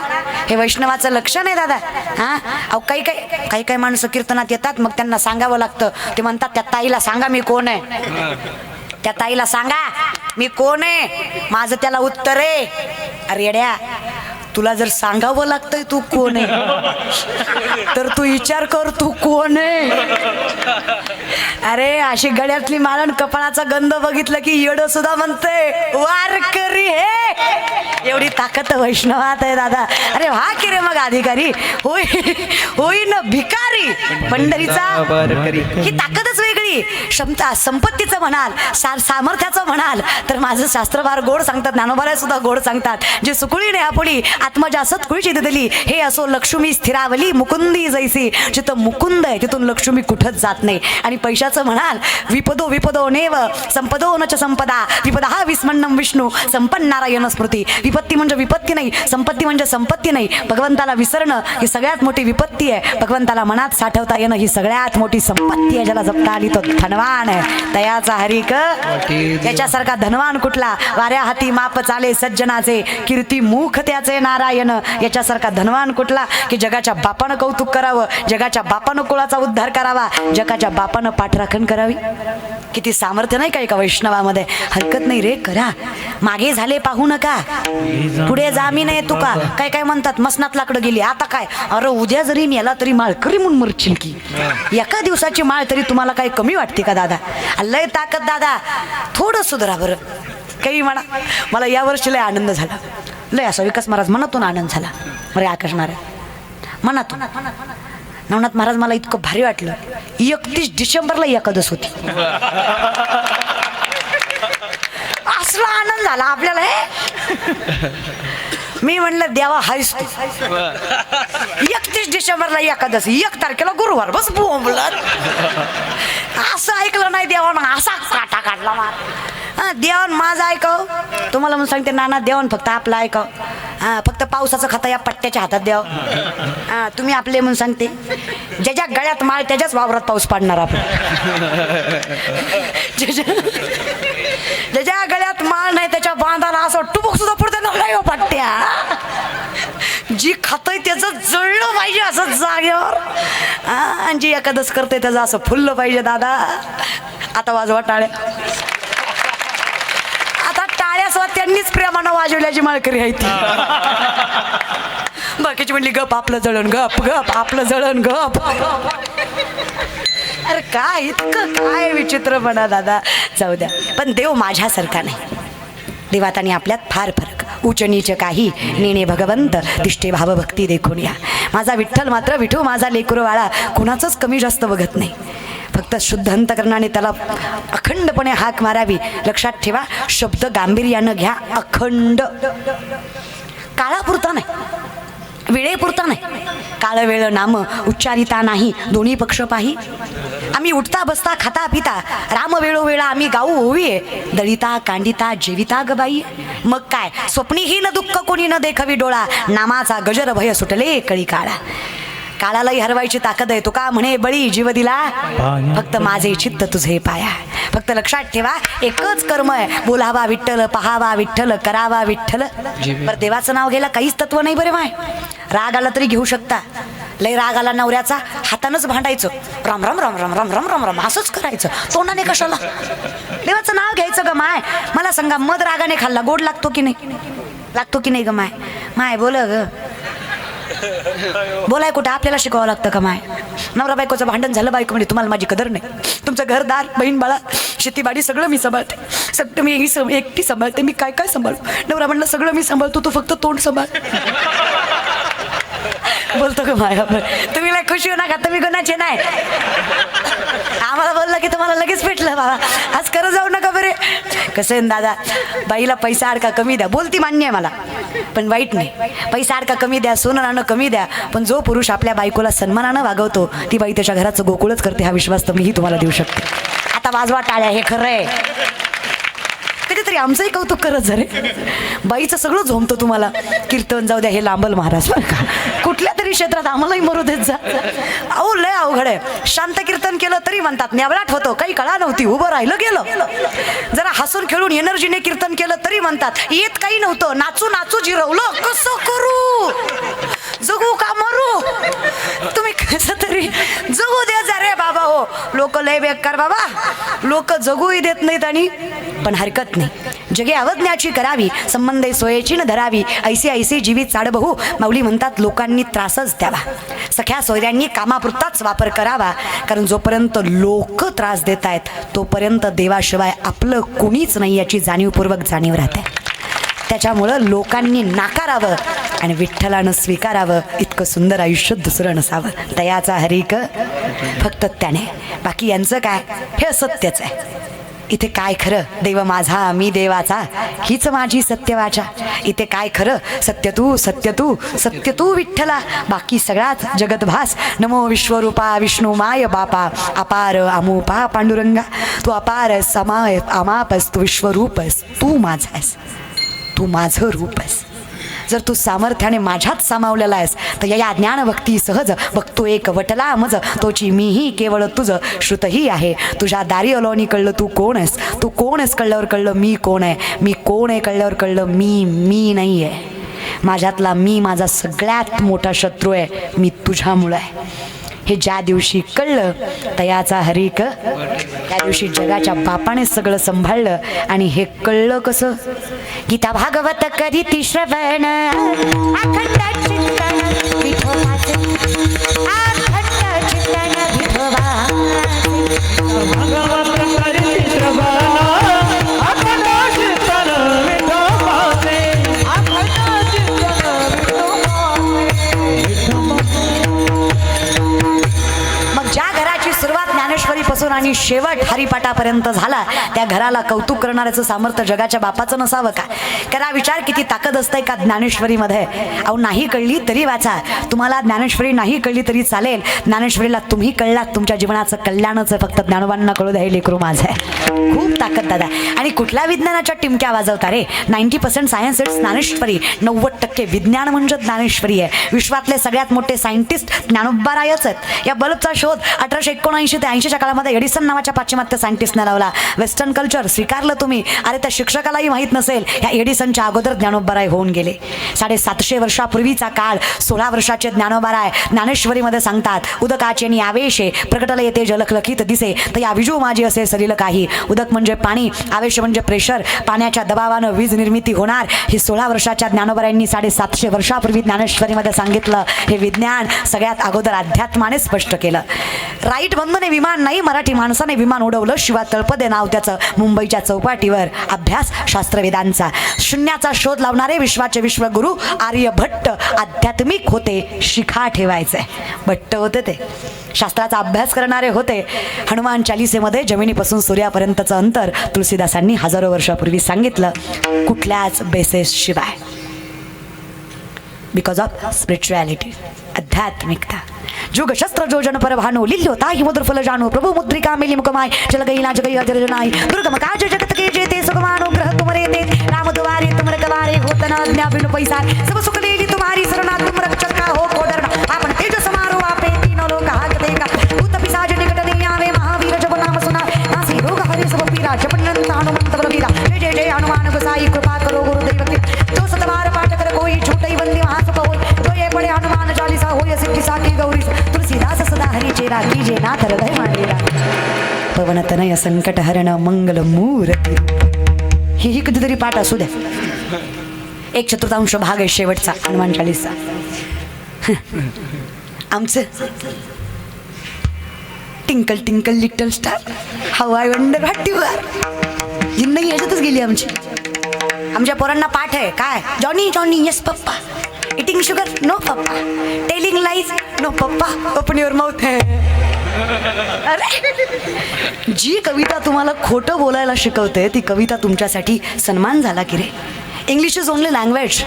हे वैष्णवाचं लक्षण आहे दादा. हा अहो काही माणसं कीर्तनात येतात, मग त्यांना सांगावं लागतं. ते म्हणतात त्या ताईला सांगा मी कोण आहे, त्या ताईला सांगा मी कोण आहे. माझं त्याला उत्तर आहे, अरे येड्या तुला जर सांगावं लागतंय तू कोण आहे, तर तू विचार कर तू कोण आहे. अरे अशी गळ्यातली माळण कपाळाचा गंध बघितलं की येड सुद्धा म्हणते वारकरी हे. एवढी ताकद वैष्णवात आहे दादा. अरे हा की रे मग अधिकारी होई न भिकारी पंढरीचा. ही ताकदच वेगळी. क्षमता संपत्तीचं म्हणाल, सामर्थ्याचं म्हणाल तर माझं शास्त्र फार गोड सांगतात. ज्ञानोबाला सुद्धा गोड सांगतात. जे सुकुळीने आपुडी आत्मजा सत्कुळीची दिली, हे असो लक्ष्मी स्थिरावली मुकुंदी जैसी. जिथं मुकुंद आहे तिथून लक्ष्मी कुठंच जात नाही. आणि पैशाचं म्हणाल, विपदो नेव संपदो न च संपदा, विपदा हा विस्मन्नम विष्णू संपन्नारायण स्मृती. विपत्ती म्हणजे विपत्ती नाही, संपत्ती म्हणजे संपत्ती नाही. भगवंताला विसरणं ही सगळ्यात मोठी विपत्ती आहे. भगवंताला मनात साठवता येणं ही सगळ्यात मोठी संपत्ती आहे. ज्याला जपता आली तो धनवान आहे. तयाचा हरिक याच्यासारखा धनवान कुठला. वाऱ्या हाती माप चाले सज्जनाचे, कीर्ती मुख त्याचे नारायण. याच्यासारखा धनवान कुठला की जगाच्या बापानं कौतुक करावं, जगाच्या बापानं कुळाचा उद्धार करावा, जगाच्या बापानं पाठराखण करावी. किती सामर्थ्य नाही काय का वैष्णवामध्ये. हरकत नाही रे, करा. मागे झाले पाहू नका, पुढे जा मी नाही तुका. काय म्हणतात मसनात लाकडं गेली, आता काय. अरे उद्या जरी मेला तरी माळकरी म्हणून मरशील की. एका दिवसाची माळ तरी तुम्हाला काही कमी वाटते का दादा? लय ताकद दादा. थोडं सुधरा बरं. काही म्हणा. मला या वर्षी लय आनंद झाला. लय असा विकास महाराज मनातून आनंद झाला. अरे आकाश महाराज मनातून. नवनाथ महाराज मला इतकं भारी वाटलं. 31 डिसेंबरला एकादश होती. असला आनंद झाला आपल्याला. मी म्हणलं देवा हायस तू. 31 डिसेंबरला एकादश, 1 तारखेला गुरुवार. बस बोंबलत. असं ऐकलं नाही देवानं, असा काटा काढला मार. हा देवान माझं ऐकाव. तुम्हाला म्हणून सांगते नाना, देवान फक्त आपलं ऐकाव. हा फक्त पावसाचं खाता या पट्ट्याच्या हातात द्याव. हा तुम्ही आपले म्हणून सांगते. ज्याच्या गळ्यात माळ त्याच्याच वावरात पाऊस पाडणार आपण. ज्याच्या गळ्यात माळ नाही त्याच्या बांधाला असं टुबुक सुद्धा पुढे नाही हो पट्ट्या. जी खातय त्याचं जळलं पाहिजे असं जागेवर. आणि जी एकादश करते त्याचं असं फुललं पाहिजे दादा. आता वाजवा टाळ्या. आता टाळ्या स्वतः त्यांनीच प्रेमानं वाजवल्याची माळकरी आहे ती. बाकीची म्हणली गप आपलं जळण, गप गप आपलं जळण, गप. अरे काय इतकं काय विचित्रपणा दादा. जाऊ द्या. पण देव माझ्यासारखा नाही. देवात आणि आपल्यात फार फरक. उच्च नीच काही नेणे भगवंत दिष्टे भाव भक्ती देखून या. माझा विठ्ठल मात्र विठू माझा लेकरूवाळा कुणाचंच कमी जास्त बघत नाही. फक्त शुद्ध अंतकरणाने त्याला अखंडपणे हाक मारावी. लक्षात ठेवा, शब्द गांभीर्यानं घ्या. अखंड. काळापुरता नाही, वेळेपुरता नाही. काळ वेळ नाम उच्चारिता नाही, दोन्ही पक्ष पाही. आम्ही उठता बसता खाता पिता राम वेळोवेळा आम्ही गाऊ होई. दळिता कांडिता जेविता ग बाई. मग काय स्वप्नीही न दुःख कोणी न देखवी डोळा. नामाचा गजर भय सुटले कळी काळा. काळालाही हरवायची ताकद आहे. तुका म्हणे बळी जीव दिला फक्त माझे चित्त तुझे पाया. फक्त लक्षात ठेवा, एकच कर्म आहे. बोलावा विठ्ठल, पहावा विठ्ठल, करावा विठ्ठल. बरं देवाचं नाव घ्यायला काहीच तत्व नाही बरे माय. राग आला तरी घेऊ शकता. लय राग आला नवऱ्याचा, हातानंच भांडायचं. राम राम राम राम राम राम राम राम असंच करायचं. तोंडाने कशाला? देवाचं नाव घ्यायचं ग माय. मला सांगा, मध रागाने खाल्ला गोड लागतो की नाही? लागतो की नाही ग माय? माय बोल ग. बोलाय कुठं आपल्याला शिकावं लागतं का माय? नवरा बायकोचं भांडण झालं, बायको म्हणजे तुम्हाला माझी कदर नाही, तुमचं घरदार बहीण बाळा शेतीबाडी सगळं मी सांभाळते, सगळं मी एकटी सांभाळते, मी काय काय सांभाळू? नवरा म्हणलं सगळं मी सांभाळतो, तू फक्त तोंड सांभाळ. बोलतो का माय? तुम्ही लय खुशी हो नका, तुम्ही कोणाचे नाही. आम्हाला बोललं की तुम्हाला लगेच भेटलं बाबा, आज खरं जाऊ नका बरे. कसं आहे दादा, बाईला पैसा अडका कमी द्या, बोलती मान्य आहे मला, पण वाईट नाही. पैसा अडका कमी द्या, सोनं नाणं कमी द्या, पण जो पुरुष आपल्या बायकोला सन्मानानं वागवतो ती बाई त्याच्या घराचं गोकुळच करते, हा विश्वास तर मीही तुम्हाला देऊ शकते. आता वाजवा टाळ्या, हे खरं आहे. कधीतरी आमचंही कौतुक करत जरे. बाईचं सगळं झोमतं तुम्हाला. कीर्तन जाऊ द्या, हे लांबल महाराज बरं का, कुठल्या तरी क्षेत्रात आम्हालाही मरू देत जा. अहो लय अवघड आहे. शांत कीर्तन केलं तरी म्हणतात नेवलाट होतो, काही कळा नव्हती, उभं राहिलं गेलं. जरा हसून खेळून एनर्जीने कीर्तन केलं तरी म्हणतात येत काही नव्हतं, नाचू नाचू जिरवलं, कसं करू, जगू का मरू? तुम्ही कसं तरी जगू द्या जा रे बाबा. हो लोक लय बेकार बाबा, लोक जगूही देत नाहीत. आणि पण हरकत नाही, जगे अवज्ञाची करावी, संबंध सोयेची न धरावी, ऐसी ऐसी जीवित चाडबहू. माऊली म्हणतात लोकांनी त्रासच द्यावा, सख्या सोयऱ्यांनी कामापुरताच वापर करावा, कारण जोपर्यंत लोक त्रास देत आहेत तोपर्यंत देवाशिवाय आपलं कुणीच नाही याची जाणीवपूर्वक जाणीव राहते. त्याच्यामुळं लोकांनी नाकारावं आणि विठ्ठलानं स्वीकारावं. इतकं सुंदर आयुष्य दुसरं नसावं. तयाचा हरिक फक्त त्याने, बाकी यांचं काय, हे सत्यच आहे. इथे काय खरं, देव माझा मी देवाचा, हीच माझी सत्यवाचा. इथे काय खरं, सत्य तू सत्य तू सत्य तू विठ्ठला, बाकी सगळाच जगतभास. नमो विश्वरूपा विष्णू माय बापा, अपार अमुपा पांडुरंगा, तू अपार समाय अमापस, तू विश्वरूपस, तू माझास, तू माझं रूपस. जर तू सामर्थ्याने माझ्यात सामावलेला आहेस तर या ज्ञान भक्ती सहज बघतो एक वटला मज, तोची मीही केवळ तुझं श्रुतही आहे. तुझ्या दारी अलोनी कळलं तू कोण आहेस, तू कोण आहेस कळल्यावर कळलं मी कोण आहे, मी कोण आहे कळल्यावर कळलं मी नाही आहे. माझ्यातला मी माझा सगळ्यात मोठा शत्रू आहे, मी तुझ्यामुळं आहे. हे ज्या दिवशी कळलं तयाचा हरिक, त्या दिवशी जगाच्या बापाने सगळं सांभाळलं. आणि हे कळलं कसं, गीता भागवत करीती श्रवण, अखंड चिंतन विठोबाचे, अखंड चिंतन विठोबाचे.
भगवत करीती श्रवण, अखंड चिंतन विठोबाचे, अखंड चिंतन विठोबाचे.
मग ज्या घराची सुरुवात ज्ञानेश्वरीपासून आणि शेवट हरिपाठापर्यंत झाला त्या घराला कौतुक करणाऱ्याचं सामर्थ्य जगाच्या बापाचं नसावं का? करा विचार, किती ताकद असते का ज्ञानेश्वरीमध्ये. अहो नाही कळली तरी वाचा, तुम्हाला ज्ञानेश्वरी नाही कळली तरी चालेल, ज्ञानेश्वरीला तुम्ही कळलात, तुमच्या जीवनाचं कल्याणच फक्त ज्ञानोबांना कळू द्या, हे लेकरू माझं आहे. खूप ताकद दादा. आणि कुठल्या विज्ञानाच्या टिमक्या वाजवता रे? 90% सायन्स इट्स ज्ञानेश्वरी, 90% विज्ञान म्हणजे ज्ञानेश्वरी आहे. विश्वातले सगळ्यात मोठे सायंटिस्ट ज्ञानोबारायच आहेत. या बल्बचा शोध 1879 ते 80च्या काळामध्ये एडिसन नावाच्या पाश्चिमात्य सायंटिस्टने लावला. वेस्टर्न कल्चर स्वीकारलं तुम्ही. अरे त्या शिक्षकालाही माहीत नसेल, ह्या एडिसनच्या अगोदर ज्ञानोबाराय होऊन गेले. 750 वर्षापूर्वीचा काळ. 16 वर्षाचे ज्ञानोबाराय ज्ञानेश्वरीमध्ये सांगतात, उदकाचे नि आवेशे प्रकटले येते जलखलखित दिसे, तर या विजू माझी असे सरील काही. उदक म्हणजे पाणी, आवेश म्हणजे प्रेशर, पाण्याच्या दबावानं वीज निर्मिती होणार. हे 16 वर्षाच्या ज्ञानोबारायांनी 750 वर्षापूर्वी ज्ञानेश्वरीमध्ये सांगितलं. हे विज्ञान सगळ्यात अगोदर अध्यात्माने स्पष्ट केलं. राईट बंधूने विमान नाही, मराठी माणसाने विमान उडवलं. शिवा तळपदे नाव त्याचं, मुंबईच्या चौपाटीवर. अभ्यास शास्त्रवेदांचा. शून्याचा शोध लावणारे विश्वाचे विश्वगुरु आर्यभट्ट आध्यात्मिक होते, शिखा ठेवायचे. भट्ट होते ते, शास्त्राचा अभ्यास करणारे होते. हनुमान चालिसेमध्ये जमिनीपासून सूर्यापर्यंतचं अंतर तुलसीदासांनी हजारो वर्षापूर्वी सांगितलं, कुठल्याच बेसेस शिवाय. बिकॉज ऑफ स्पिरिच्युअलिटी, आध्यात्मिकता. जुग शस्त्र जोजन पर भानो लिल्योता हि मुद्र फल जानो, प्रभु मुद्रिका मेली मुकमाय, जल गईला जगई अजर जनाई, दुर्गम काज जगत के जेते सुगमानो ग्रह तुमरे ते, राम द्वारे तुम रखवारे होत न अज्ञा बिनु पैसा, सब सुख देली तुम्हारी शरणा, तुम रक्षक का हो कोडरना, आपण तेज समारो आपे तीनों लोक हाक देगा, भूत पिशाच निकट नहीं आवे, महावीर जब नाम सुना, नासी रोग हरे सब पीरा, जपनंत हनुमंत बलवीरा, जय जय जय हनुमान गोसाई, कृपा करो गुरुदेव की, जो सतबार पाठ कर कोई छूटई बंदी महासुख होय, जो ये पढ़े हनुमान चालीसा होय सिद्धि साकी गौरी, तुलसीदास सदा हरि चेरा कीजे नाथ हृदय मांडेरा, पवन तनय संकट हरण मंगल मूर्ती. ही कधीतरी पाठ असू द्या. 1/4 भाग आहे शेवटचा हनुमान चालीसा. आमचं twinkle twinkle little star how I wonder what you are, जिंदगी याच्यातच गेली आमची. आमच्या पोरांना पाठ आहे काय, Johnny Johnny yes papa, eating sugar no papa, telling lies no papa, open your mouth. अरे जी कविता तुम्हाला खोटं बोलायला शिकवते ती कविता तुमच्यासाठी सन्मान झाला की रे. English is only language.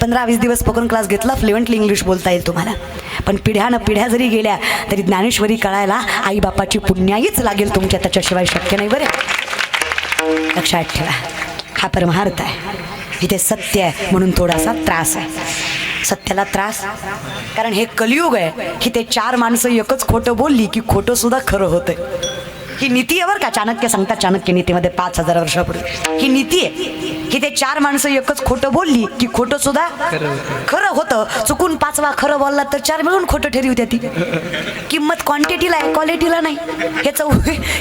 15-20 दिवस स्पोकन क्लास घेतला, फ्लुएंटली इंग्लिश बोलता येईल तुम्हाला. पण पिढ्यानं पिढ्या जरी गेल्या तरी ज्ञानेश्वरी कळायला आईबापाची पुण्याईच लागेल तुमच्या, त्याच्याशिवाय शक्य नाही बरं. लक्षात ठेवा, हा परमार्थ आहे, इथे सत्य आहे म्हणून थोडासा त्रास आहे. सत्याला त्रास कारण हे कलियुग आहे की ते 4 माणसं एकच खोटं बोलली की खोटं सुद्धा खरं होतंय. ही नीती आहे बरं का. चाणक्य सांगतात, चाणक्य नीतीमध्ये 5000 वर्षापूर्वी ही नीती आहे की ते 4 माणसं एकच खोटं बोलली की खोटं सुद्धा खरं होतं. चुकून 5वा खरं बोलला तर 4 मिळून खोटं ठरली होत्या. ती किंमत क्वांटिटीला आहे, क्वालिटीला नाही.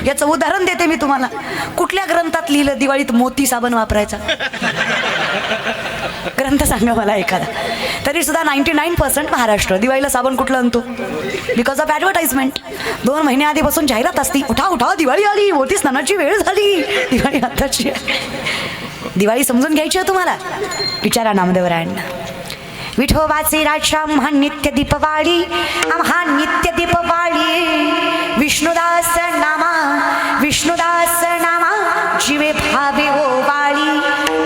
याचं उदाहरण देते मी तुम्हाला. कुठल्या ग्रंथात लिहिलं दिवाळीत मोती साबण वापरायचा? ग्रंथ सांगा मला एखादा. तरी सुद्धा 99% महाराष्ट्र दिवाळीला साबण कुठलं आणतो? Because of advertisement. 2 महिने आधीपासून जाहिरात असती, उठा उठा दिवाळी आली, मोती स्नानाची वेळ झाली. दिवाळी आताची आहे. दिवाळी समजून घ्यायची आहे तुम्हाला. विचारा नामदेवरायांना. विठोबाचे राजा आम्हा नित्य दीपवाळी, आम्हा नित्य दीपवाळी. विष्णुदास नामा, विष्णुदास नामा, जीवे भावे ओवाळी.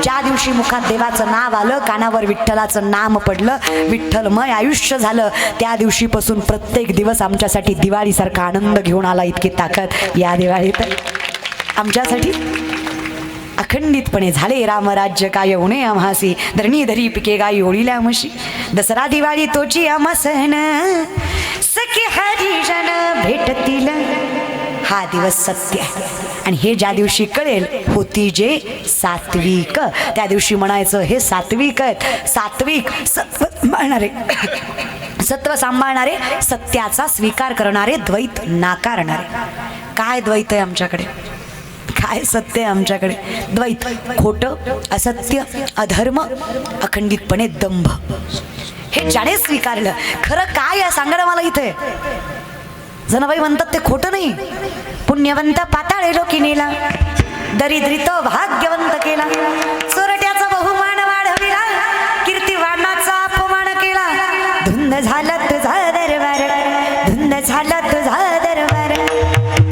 ज्या दिवशी मुखात देवाचं नाव आलं, कानावर विठ्ठलाचं नाम पडलं, विठ्ठलमय आयुष्य झालं, त्या दिवशीपासून प्रत्येक दिवस आमच्यासाठी दिवाळीसारखा आनंद घेऊन आला. इतकी ताकद या दिवाळीत आमच्यासाठी. अखंडितपणे झाले रामराज्य काय उणे आम्हासी, धरणी धरी पिके गाई ओळील्या म्हशी. दसरा दिवाळी तोची आम्हा सण, सखे हरिजन भेटतील. हा दिवस सत्य आहे आणि हे ज्या दिवशी कळेल होती जे सात्विक, त्या दिवशी म्हणायचं हे सात्विक आहेत. सात्विक सत्व सांभाळणारे, सत्व सांभाळणारे, सत्याचा स्वीकार करणारे, द्वैत नाकारणारे. काय द्वैत आहे आमच्याकडे? काय सत्य आहे आमच्याकडे? द्वैत. खोटं, असत्य, अधर्म, अखंडितपणे दंभ. हे ज्याने स्वीकारलं. खरं काय आहे सांगा मला इथे. जनाबाई म्हणतात ते खोटं नाही. पुण्यवंत पाताळे लोकी नेला, दरिद्रित भाग्यवंत केला. चोरट्याचा बहुमान वाढविला, कीर्तिवानाचा अपमान केला. धुंद झाला तुझा दरबार, धुंद झाला तुझा दरबार.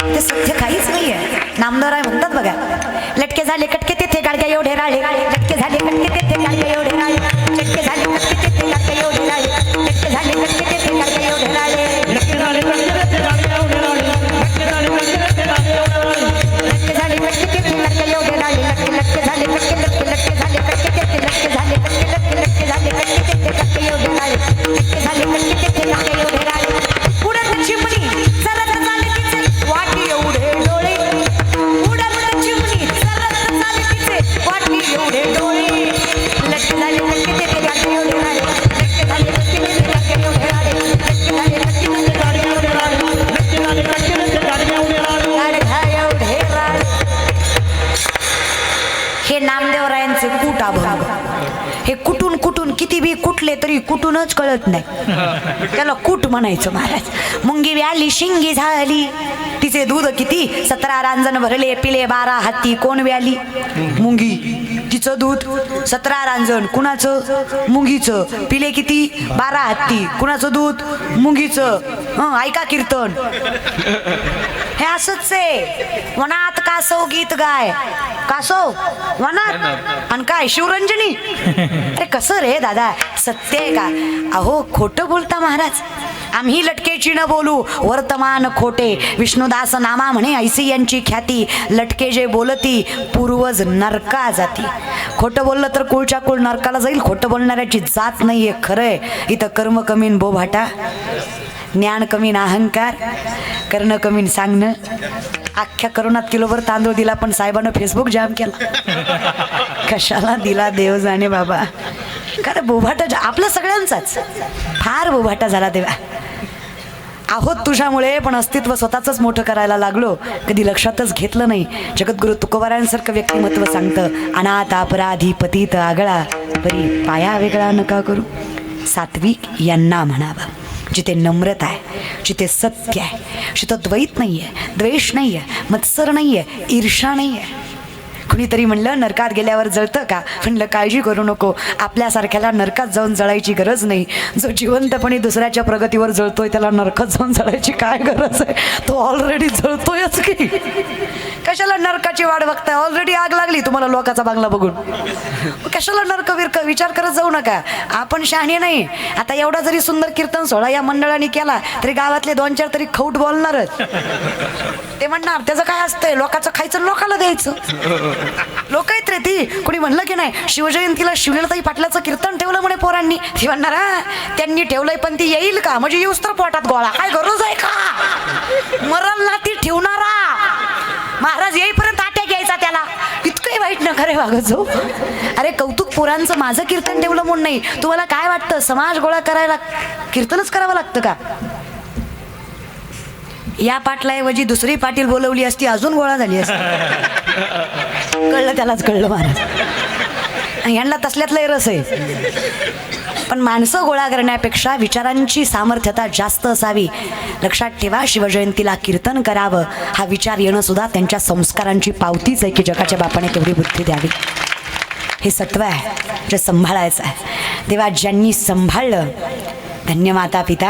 ते सत्य काहीच नाहीये. नामदेवराय म्हणतात बघा, लटके झाले कटके तेथे गाडग्या एवढे राळे, लटके झाले कटके तेथे गाडग्या एवढे राळे, लटके झाले कटके तेथे गाडग्या एवढे राळे, लटके झाले कटके तेथे गाडग्या एवढे राळे, लटके झाले कटके तेथे गाडग्या एवढे राळे, लटके झाले कटके तेथे गाडग्या एवढे राळे, लटके झाले कटके तेथे गाडग्या एवढे राळे, लटके झाले कटके लटके झाले कटके तेथे लटके झाले कटके लटके झाले कटके तेथे गाडग्या एवढे राळे, लटके झाले कटके तेथे गाडग्या एवढे राळे. उडत चिमणी सरत चाले तिचे वाटी एवढे डोळे, उडत चिमणी सरत चाले तिचे वाटी एवढे डोळे. लटके झाले कटके तेथे गाडग्या एवढे राळे, लटके झाले कटके तेथे गाडग्या एवढे राळे, लटके झाले कटके तेथे गाडग्या एवढे राळे, लटके झाले कटके तेथे गाडग्या एवढे राळे, गाडग्या एवढे राळे. हे नामदेवरायांचे कूट अभंग. हे कुठून कुठून किती बी कुठले तरी कुठूनच कळत नाही. त्याला कूट म्हणायचं महाराज. मुंगी व्याली शिंगी झाली, तिचे दूध किती 17 रांजण भरले, पिले 12 हत्ती. कोण व्याली? मुंगी. तिचं दूध 17 रांजण. कुणाचं? मुंगीचं. पिले किती? 12 हत्ती. कुणाचं दूध? मुंगीचं. ऐका कीर्तन. हे असंच आहे. वनात कासव गीत गाय. कासव वनात आणि काय शिवरंजनी. अरे कसं रे दादा, सत्य आहे का? अहो खोटं बोलता महाराज. आम्ही लटकेची न बोलू, वर्तमान खोटे. विष्णुदास नामा म्हणे ऐसी यांची ख्याती, लटके जे बोलती पूर्वज नरका जाती. खोटं बोललं तर कुळच्या कुळ नरकाला जाईल. खोटं बोलणाऱ्याची जात नाहीये. खरंय. इथं कर्म कमीन बोभाटा, ज्ञान कमीन अहंकार, कर्ण कमीन सांगणं. अख्ख्या करोनात किलोभर तांदूळ दिला पण साहेबांना फेसबुक जाम केला. कशाला दिला देव जाणे बाबा. कारण बोभाटा आपला सगळ्यांचाच फार बोभाटा झाला तेव्हा. आहोत तुझ्यामुळे पण अस्तित्व स्वतःच मोठं करायला लागलो. कधी लक्षातच घेतलं नाही. जगद्गुरु तुकोबारायांसारखं व्यक्तिमत्व सांगतं, अनाथ अपराधी पतित आगळा, परी पाया वेगळा नका करू. सात्विक यांना म्हणावं. जिथे नम्रता आहे, जिथे सत्य आहे, जिथं द्वैत नाही आहे, द्वेष नाही आहे, मत्सर नाही आहे, ईर्षा नाही आहे. कुणीतरी म्हणलं नरकात गेल्यावर जळतं का? म्हणलं काळजी करू नको, आपल्यासारख्याला नरकात जाऊन जळायची गरज नाही. जो जिवंतपणे दुसऱ्याच्या प्रगतीवर जळतोय त्याला नरकात जाऊन जळायची काय गरज आहे? तो ऑलरेडी जळतोयच की. कशाला नरकाची वाट बघताय? ऑलरेडी आग लागली तुम्हाला लोकाचा बांगला बघून. कशाला नरक विरक विचार करत जाऊ नका. आपण शहाणे नाही. आता एवढा जरी सुंदर कीर्तन सोहळा या मंडळाने केला तरी गावातले 2-4 तरी खौट बोलणारच. ते म्हणणार त्याचं काय असतंय, लोकांचं खायचं लोकाला द्यायचं. लोक आहेत रे ती. कुणी म्हणलं की नाही शिवजयंतीला शिवलीलाताई पाटलाचं कीर्तन ठेवलं म्हणे पोरांनी. ती म्हणणार त्यांनी ठेवलंय पण ती येईल का? म्हणजे येऊस तर पोटात गोळा. काय गरज आहे का? मरल ना ती ठेवणारा. महाराज येईपर्यंत आट्या घ्यायचा त्याला. इतकंही वाईट नका रे वागत जाऊ. अरे कौतुक पोरांचं माझं कीर्तन ठेवलं म्हणून नाही. तुम्हाला काय वाटतं समाज गोळा करायला कीर्तनच करावं लागतं का? या पाटलाऐवजी दुसरी पाटील बोलवली असती अजून गोळा झाली असती. कळलं त्यालाच कळलं महाराज. यांना तसल्यातलंही रस आहे. पण माणसं गोळा करण्यापेक्षा विचारांची सामर्थ्यता जास्त असावी. लक्षात ठेवा, शिवजयंतीला कीर्तन करावं हा विचार येणं सुद्धा त्यांच्या संस्कारांची पावतीच आहे की जगाच्या बापाने तेवढी बुद्धी द्यावी. हे सत्व आहे जे सांभाळायचं आहे. तेव्हा ज्यांनी सांभाळलं धन्य माता पिता,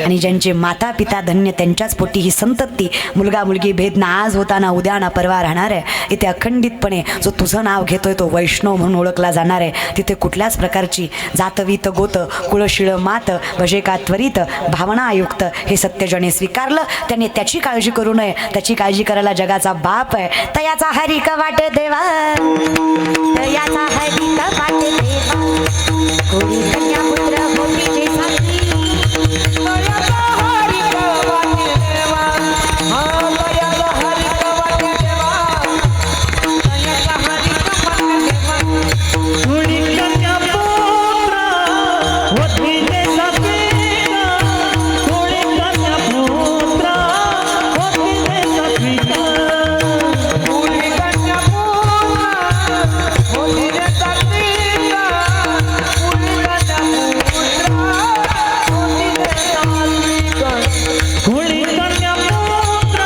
आणि ज्यांचे माता पिता धन्य त्यांच्याच पोटी ही संतती. मुलगा मुलगी भेद ना आज होता ना उद्या ना परवा राहणार आहे. इथे अखंडितपणे जो तुझं नाव घेतोय तो वैष्णव म्हणून ओळखला जाणार आहे. तिथे कुठल्याच प्रकारची जातवीत गोत कुळशिळ मात भजे का त्वरित भावनायुक्त हे सत्य ज्याने स्वीकारलं त्याने त्याची काळजी करू नये. त्याची काळजी करायला जगाचा बाप आहे. तयाचा हरी का वाटे देवा, तयाचा हरी का वाटे देवा, कोणी कन्या पुत्र होती जे साथी.
तयाचा हरी का वाटे देवा, हा तयाचा हरी का वाटे देवा, तयाचा हरी का वाटे देवा. कुणी कन्या पुत्र होती जे साथी, कुणी कन्या पुत्र होती जे साथी, कुणी कन्या पुत्र होती जे साथी, कुणी कन्या कुणी कन्या पुत्र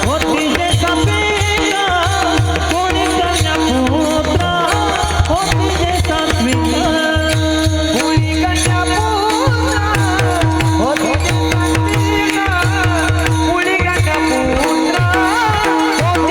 होती जे सात्विक, कुणी कन्या पुत्र होती जे सात्विक, कुणी कन्या पुत्र होती जे सात्विक, कुणी कन्या पुत्र होती जे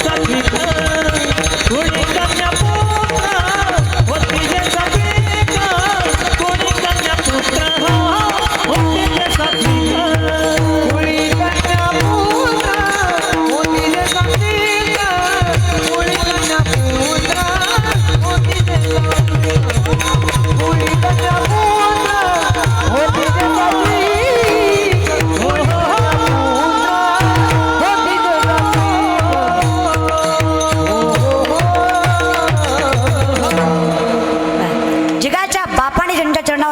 सात्विक.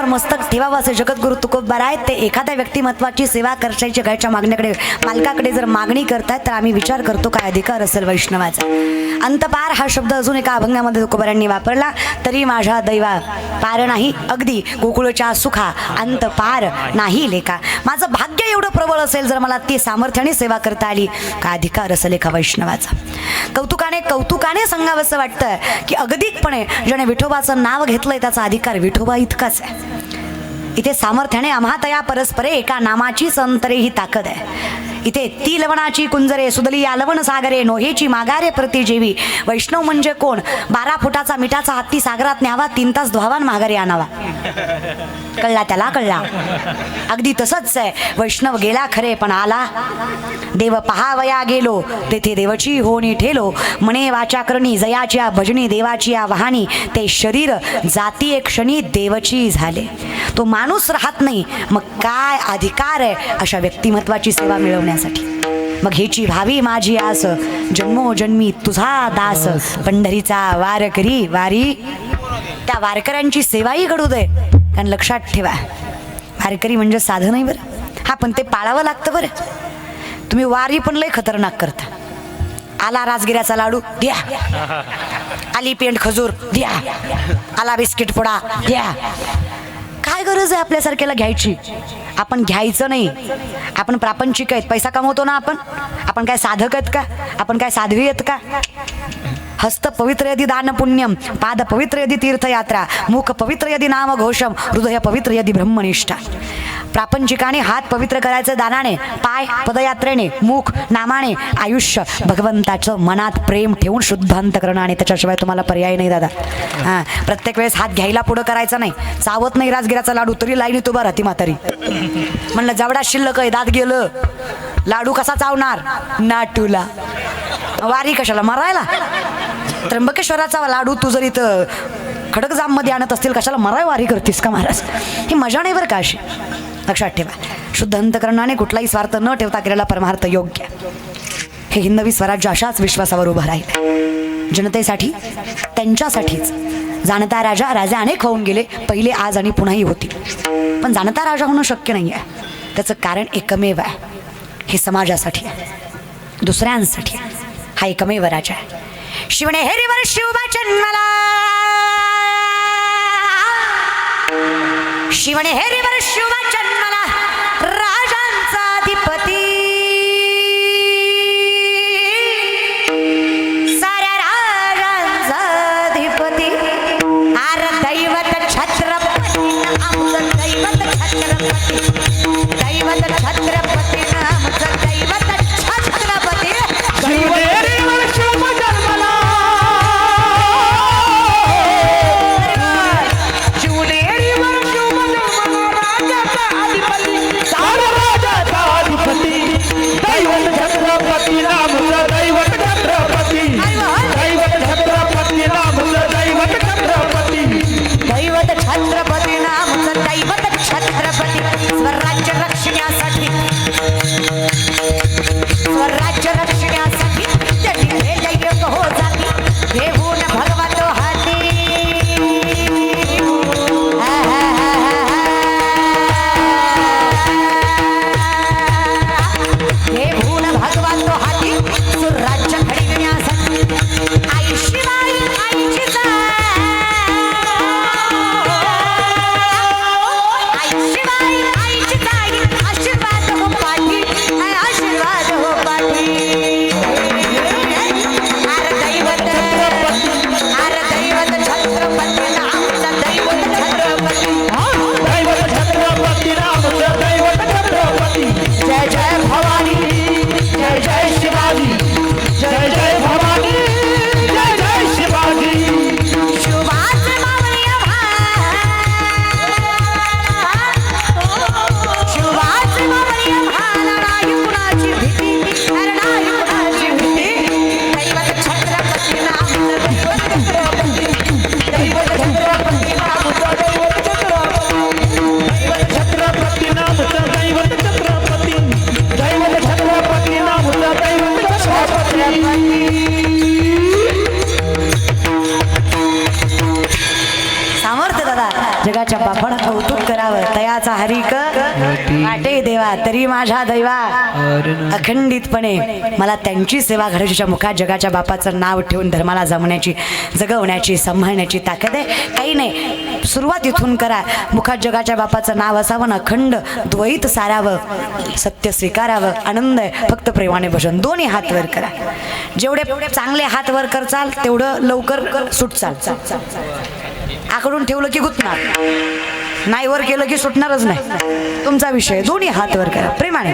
मस्तक ठेवावं असे जगद्गुरु तुकोबा आहेत. ते एखाद्या व्यक्तिमत्वाची सेवा करायची घ्यायच्या मागण्याकडे मालकाकडे जर मागणी करतायत तर आम्ही विचार करतो काय अधिकार असेल वैष्णवाचा. अंतपार हा शब्द अजून एका अभंगामध्ये तुकोबारांनी वापरला. तरी माझ्या दैवा पार नाही अगदी गोकुळच्या सुखा अंतपार नाही लेखा. माझं भाग्य एवढं प्रबळ असेल जर मला ती सामर्थ्याने सेवा करता आली काय अधिकार असेल एका वैष्णवाचा. कौतुकाने सांगावंसं वाटतं की अगदीकपणे ज्याने विठोबाचं नाव घेतलंय त्याचा अधिकार विठोबा इतकाच आहे. इथे सामर्थ्याने आम्हा तया परस्परे एका नामाची अंतरे ही ताकद आहे. इथे ती लवणाची कुंजरे सुदली या लवण सागरे नोहेची मागारे प्रति जेवी. वैष्णव म्हणजे कोण? 12 फुटाचा मिठाचा हत्ती सागरात न्यावा, 3 तास धुवावा आणि माघारी आणावा. कळला त्याला? कळला. अगदी तसंच आहे. वैष्णव गेला खरे पण आला. देव पहावया गेलो तेथे देवची होणी ठेलो. म्हणे वाचा करणी जयाच्या भजनी देवाची या वाहनी. ते शरीर जाती एक क्षणी देवची झाले. तो माणूस राहत नाही, मग काय अधिकार आहे अशा व्यक्तिमत्वाची सेवा मिळवण्यासाठी? मग हेची भावी माझी आस, जन्मोजन्मी तुझा दास. पंढरीचा वारकरी वारी, त्या वारकऱ्यांची सेवाही घडू दे. कारण लक्षात ठेवा, वारकरी म्हणजे साधं नाही बरं. हा, पण ते पाळावं लागतं बरं. तुम्ही वारी पण लय खतरनाक करता. आला राजगिऱ्याचा लाडू द्या, आली पेंट खजूर द्या, आला बिस्किट पुडा द्या. काय गरज आहे आपल्यासारख्याला घ्यायची? आपण घ्यायचं नाही. आपण प्रापंचिक आहेत, पैसा कमवतो ना आपण. आपण काय साधक आहेत का? आपण काय साध्वी आहेत का? हस्त पवित्र यदि दान पुण्यम, पाद पवित्र यदि तीर्थयात्रा, मुख पवित्र यदि नाम घोषम, हृदय पवित्र यदि ब्रह्मनिष्ठा. प्रापंचिकाने हात पवित्र करायचं दानाने, पाय पदयात्रेने, मुख नामाने, आयुष्य भगवंताचं मनात प्रेम ठेवून शुद्ध अंतकरणाने. त्याच्याशिवाय तुम्हाला पर्याय नाही दादा. हां, प्रत्येक वेळेस हात घ्यायला पुढं करायचं नाही. चावत नाही राजगिराचा लाडू तरी लाईनीत उभा राहती म्हातारी. म्हणलं जेवढा शिल्लक आहे, दात गेलं, लाडू कसा चावणार? नाटूला. वारी कशाला? मरायला. त्र्यंबकेश्वराचा लाडू तू जर इथं खडकजाममध्ये आणत असतील, कशाला मराय वारी करतीस का महाराज? ही मजा नाही बरं का अशी. लक्षात ठेवा, शुद्ध अंतकरणाने कुठलाही स्वार्थ न ठेवता केलेला परमार्थ योग्य. हे हिंदवी स्वराज्य अशाच विश्वासावर उभं राहील. जनतेसाठी, त्यांच्यासाठीच. जाणता राजा, राजा अनेक होऊन गेले, पहिले, आज आणि पुन्हाही होतील. पण जाणता राजा होणं शक्य नाही आहे. त्याचं कारण एकमेव आहे. हे समाजासाठी आहे, दुसऱ्यांसाठी. हा एकमेव राजा आहे. शिवने हेरीवर शिवबा जन्मला, शिवने हेरीवर शिवबा जन्मला, राजांचा अधिपती. साऱ्या राजांचा अधिपती. आर दैवत छत्रपती, आमचं दैवत छत्रपती. दैवत छत्रपती, आमचं दैवत छत्रपती.
शिवनेरीवर शिव जन्मला, शिवनेरीवर शिव जन्मला, राजाचा अधिपती, सारा राजाचा अधिपती. दैवत छत्रपती नामचं दैवत छत्रपती. दैवत छत्रपती नामचं दैवत छत्रपती.
दैवत छत्रपती नामचं दैवत छत्रपती. स्वराज्य रक्षण्यासाठी, स्वराज्य रक्षण्यासाठी त्यांनी हे दैवत हो जाती घेऊन भगवंत हाती. घेऊन भगवंत हाती सुराज्य घडविण्यासाठी. आई शिवाई आईची शिवाय आईची जाई, आशीर्वाद हो पाठी, आशीर्वाद हो पाठी. अरे दैवत, अरे दैवत छत्रपती नामचं दैवत छत्रपती.
दैवत छत्रपती नामचं दैवत छत्रपती.
जय जय भवानी,
जय जय शिवाजी, जय जय भवानी, जय जय शिवाजी.
शिवाचे मावळी भाला, शिवाचे मावळी भाला. नाही कुणाची भीती, अरे नाही कुणाची भीती. दैवत छत्रपती नामचं दैवत छत्रपती. दैवत छत्रपती नामचं दैवत छत्रपती.
दैवत छत्रपती नामचं दैवत छत्रपती. दैवत छत्रपती नामचं दैवत छत्रपती.
सामर्थ्य दादा, जगाच्या बापानं कौतुक करावं. तयाचा हरिक वाटे देवा, तरी माझ्या दैवा. अखंडितपणे मला त्यांची सेवा घडवण्याच्या मुखात जगाच्या बापाचं नाव ठेवून धर्माला जमण्याची, जगवण्याची, सांभाळण्याची ताकद आहे. काही नाही, सुरुवात इथून करा. मुखात जगाच्या बापाचं नाव असावं, अखंड द्वैत सारावं, सत्य स्वीकारावं. आनंद आहे, फक्त प्रेमाने भजन. दोन्ही हात वर करा. जेवढे चांगले हात वर करचाल तेवढं लवकर सुटचाल. आकडून ठेवलं की गुतणार नाही, वर केलं की सुटणारच नाही. तुमचा विषय. दोन्ही हात वर करा प्रेमाने.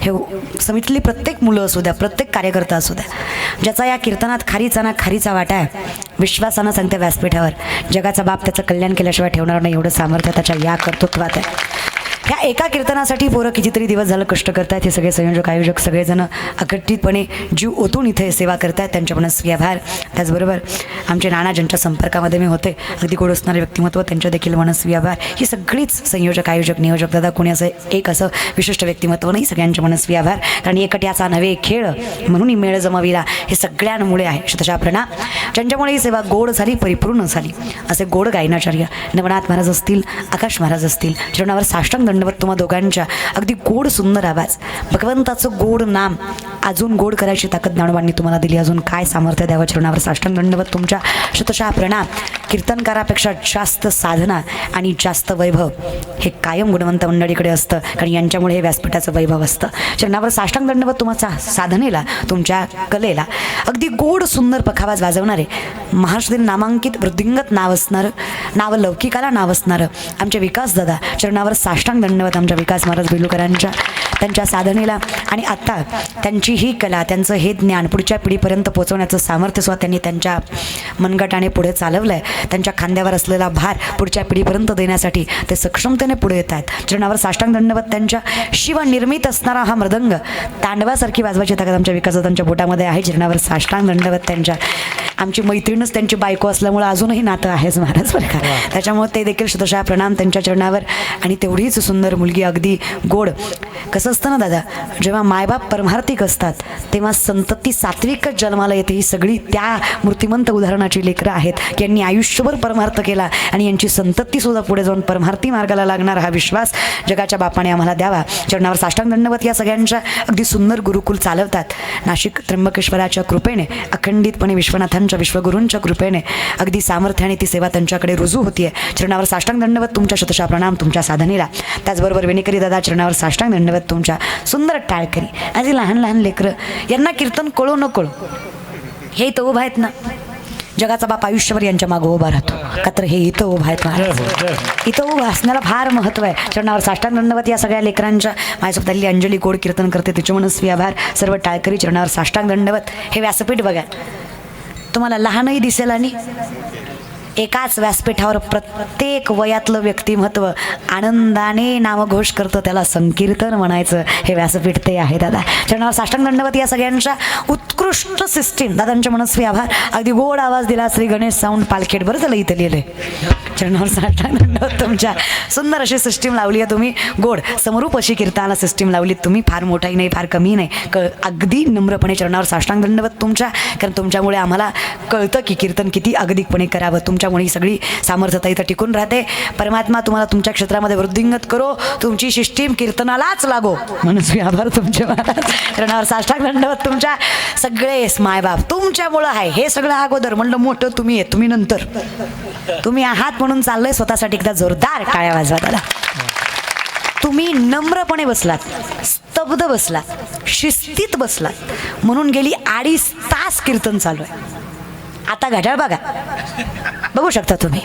हे समितीतली प्रत्येक मुलं असू द्या, प्रत्येक कार्यकर्ता असू द्या, ज्याचा या कीर्तनात खारीचा वाटा आहे, विश्वासानं सांगते व्यासपीठावर, जगाचा बाप त्याचं कल्याण केल्याशिवाय ठेवणार नाही एवढं सामर्थ्य त्याच्या या कर्तृत्वात आहे. ह्या एका कीर्तनासाठी पोरं कितीतरी दिवस झालं कष्ट करतायत. हे सगळे संयोजक आयोजक सगळेजण अकट्टितपणे जीव ओतून इथे सेवा करतायत. त्यांच्या मनस्वी आभार. त्याचबरोबर आमचे नाना ज्यांच्या संपर्कामध्ये मी होते, अगदी गोड असणारे व्यक्तिमत्व, त्यांच्या देखील मनस्वी आभार. ही सगळीच संयोजक आयोजक नियोजक दादा कोणी असं एक असं विशिष्ट व्यक्तिमत्व नाही, सगळ्यांचे मनस्वी आभार. कारण एकट्याचा नव्हे खेळ म्हणून ही मेळ जमविला, हे सगळ्यांमुळे आहे. शतशः प्रणाम. ज्यांच्यामुळे ही सेवा गोड झाली, परिपूर्ण झाली, असे गोड गायनाचार्य नवनाथ महाराज असतील, आकाश महाराज असतील, चरणावर साष्टांग दंडवत तुम्हा दोघांच्या. अगदी गोड सुंदर आवाज, भगवंताचं गोड नाम अजून गोड करायची ताकद ज्ञानोबांनी तुम्हाला दिली. अजून काय सामर्थ्य द्यावं. चरणावर साष्टांग दंडवत तुमच्या. शतशः प्रणाम. कीर्तनकारापेक्षा जास्त साधना आणि जास्त वैभव हे कायम गुणवंत मंडळीकडे असतं, कारण यांच्यामुळे हे व्यासपीठाचं वैभव असतं. चरणावर साष्टांग दंडवत तुमच्या साधनेला, तुमच्या कलेला. अगदी गोड सुंदर पखावाज वाजवणारे, महाराष्ट्रातील नामांकित वृद्धिंगत नाव असणारं, नाव लौकिकाला नाव असणारं आमचे विकास दादा. चरणावर साष्टांग दंडवत आमच्या विकास महाराज बेलूकरांच्या, त्यांच्या साधनेला. आणि आत्ता त्यांची ही कला, त्यांचं हे ज्ञान पुढच्या पिढीपर्यंत पोहोचवण्याचं सामर्थ्य सुद्धा त्यांनी त्यांच्या मनगटाने पुढे चालवलं आहे. त्यांच्या खांद्यावर असलेला भार पुढच्या पिढीपर्यंत देण्यासाठी ते सक्षमतेने पुढे येत आहेत. चरणावर साष्टांग दंडवत त्यांच्या. शिवनिर्मित असणारा हा मृदंग तांडवासारखी वाजवायची ताकद आमच्या विकासदादांच्या बोटामध्ये आहे. चरणावर साष्टांग दंडवत त्यांच्या. आमची मैत्रीणच त्यांची बायको असल्यामुळं अजूनही नातं आहेच महाराज बरं का. त्याच्यामुळे ते देखील शतशः प्रणाम त्यांच्या चरणावर. आणि तेवढीच सुंदर मुलगी, अगदी गोड. कसं असतं ना दादा, जेव्हा मायबाप परमार्थिक असतात तेव्हा संतती सात्विकच जन्माला येते. ही सगळी त्या मूर्तिमंत उदाहरणाची लेकरं आहेत की यांनी आयुष्यभर परमार्थ केला आणि यांची संतती सुद्धा पुढे जाऊन परमार्थी मार्गाला लागणार हा विश्वास जगाच्या बापाने आम्हाला द्यावा. चरणावर साष्टांग दंडवत या सगळ्यांच्या. अगदी सुंदर गुरुकुल चालवतात. नाशिक त्र्यंबकेश्वराच्या कृपेने, अखंडितपणे विश्वनाथांच्या विश्वगुरूंच्या कृपेने अगदी सामर्थ्याने ती सेवा त्यांच्याकडे रुजू होतीये. चरणावर साष्टांग दंडवत तुमच्या. शतशः प्रणाम तुमच्या साधनेला. त्याचबरोबर वेणेकरी दादा चरणावर साष्टांग दंडवत तुमच्या. सुंदर टाळकरी, आधी लहान लहान लेकरं, यांना कीर्तन कळो न कळो हे इथं उभा आहेत ना, जगाचा बाप आयुष्यभर यांच्या मागं उभा राहतो. का तर हे इथं उभा आहेत महाराज. इथं उभं असण्याला फार महत्त्व आहे. चरणावर साष्टांग दंडवत या सगळ्या लेकरांच्या. माझ्यासोबत आलेली अंजली गोड कीर्तन करते, तिचे मनस्वी आभार. सर्व टाळकरी चरणावर साष्टांग दंडवत. हे व्यासपीठ बघा, तुम्हाला लहानही दिसेल आणि एकाच व्यासपीठावर प्रत्येक वयातलं व्यक्तिमत्व आनंदाने नामघोष करतं, त्याला संकीर्तन म्हणायचं. हे व्यासपीठ ते आहे दादा. चरणावर साष्टांग दंडवत या सगळ्यांच्या. उत्कृष्ट सिस्टीम, दादांच्या मनस्वी आभार. अगदी गोड आवाज दिला. श्री गणेश साऊंड पालखेड. बरं झालं इथं लिहिलंय. चरणावर साष्टांग दंडवत तुमच्या. सुंदर अशी सिस्टीम लावली आहे तुम्ही. गोड समरूप अशी कीर्तनाला सिस्टीम लावलीत तुम्ही. फार मोठाही नाही, फार कमी नाही, अगदी नम्रपणे चरणावर साष्टांग दंडवत तुमच्या. कारण तुमच्यामुळे आम्हाला कळतं की कीर्तन किती अगदीकपणे करावं. तुमच्यामुळे ही सगळी सामर्थ्यता इथं टिकून राहते. परमात्मा तुम्हाला तुमच्या क्षेत्रामध्ये वृद्धिंगत करो. तुमची सिस्टीम कीर्तनालाच लागो. मनस्वी आभार तुमचे महाराज. चरणावर साष्टांग दंडवत तुमच्या. सगळे मायबाप तुमच्यामुळं आहे. हे सगळं अगोदर म्हणलं, मोठं तुम्ही आहे, तुम्ही नंतर. तुम्ही आहात म्हणून चाललंय. स्वतःसाठी एकदा जोरदार टाळ्या वाजवा दादा. तुम्ही नम्रपणे बसलात, स्तब्ध बसलात, शिस्तीत बसलात म्हणून गेली 2.5 तास कीर्तन चालू आहे. आता घड्याळ बघा, बघू शकता तुम्ही.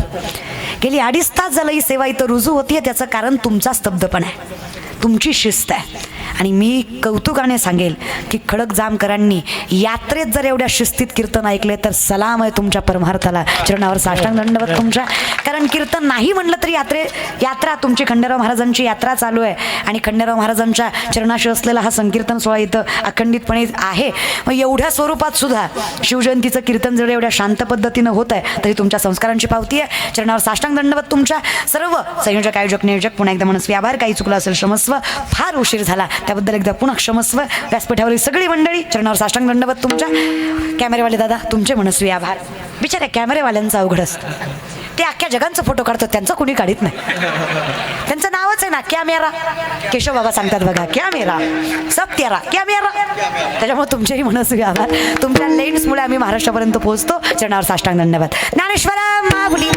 गेली 2.5 तास झालं ही सेवा इथं रुजू होतीये. त्याचं कारण तुमचा स्तब्धपणा आहे, तुमची शिस्त आहे. आणि मी कौतुकाने सांगेल की खडक जामकरांनी यात्रेत जर एवढ्या शिस्तीत कीर्तन ऐकले तर सलाम आहे तुमच्या परमार्थाला. चरणावर साष्टांग दंडवत तुमच्या. कारण कीर्तन नाही म्हणलं तरी यात्रा तुमची खंडेराव महाराजांची यात्रा चालू आहे आणि खंडेराव महाराजांच्या चरणाशी असलेला हा संकीर्तन सोहळा इथं अखंडितपणे आहे. मग एवढ्या स्वरूपात सुद्धा शिवजयंतीचं कीर्तन जर एवढ्या शांत पद्धतीनं होत आहे तरी तुमच्या संस्कारांची पावती आहे. चरणावर साष्टांग दंडवत तुमच्या. सर्व संयोजक आयोजक नियोजक पुन्हा एकदा मनस्वी आभार. काही चुकलं असेल क्षमस्व, फार उशीर झाला त्याबद्दल एकदा पुन्हा क्षमस्व. व्यासपीठावरील सगळी मंडळी चरणावर साष्टांग दंडवत तुमच्या. कॅमेरेवाले दादा तुमचे मनस्वी आभार. बिचाऱ्या कॅमेरेवाल्यांचा अवघड असतं, ते अख्ख्या जगांचा फोटो काढतात, त्यांचं कुणी काढत नाही. त्यांचं नावच आहे ना कॅमेरा. केशव बाबा सांगतात बघा, कॅमेरा सब तेरा कॅमेरा. त्याच्यामुळे तुमचेही मनस्वी आभार. तुमच्या लेन्समुळे आम्ही महाराष्ट्रापर्यंत पोहोचतो. चरणावर साष्टांग दंडवत. ज्ञानेश्वर माऊली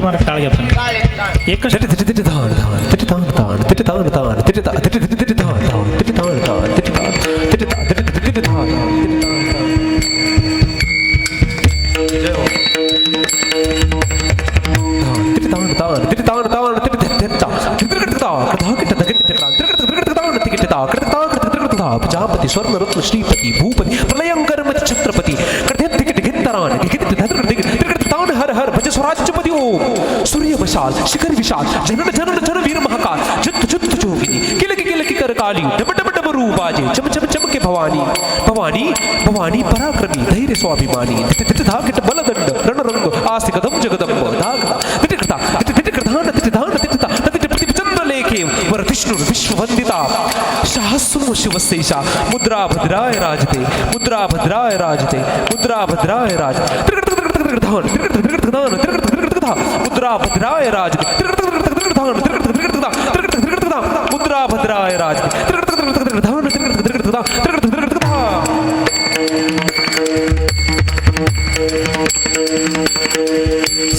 मारा टाळ घ्या पण एकच
प्रजापति स्वर्ण रत्न श्रीपति भूपति प्रलयंकर छत्रपति हर हर भज स्वराज्यपति ओम सूर्य विशाल शिखर विशाल जनन जनन जन वीर महाकाल जुत जुत जोगिनी किलकी कर काली डब डब डब रूपाजे चम चम चम के भवानी भवानी भवानी पराक्रमी धैर्य स्वाभिमानी धाकिट बलदंड रणरंग आस्तिकदम जगदंब धाक तिटिकृता तिटिकृतान तिटिधान तिटिता तिटिपति चंद्र लेखे वरतिष्णु विश्ववंदिता सहस्रो शिवस्यैषा मुद्रा भद्राय राजते मुद्रा भद्राय राजते मुद्रा भद्राय राज मुद्रा भद्राय राज मुद्रा भद्राय राज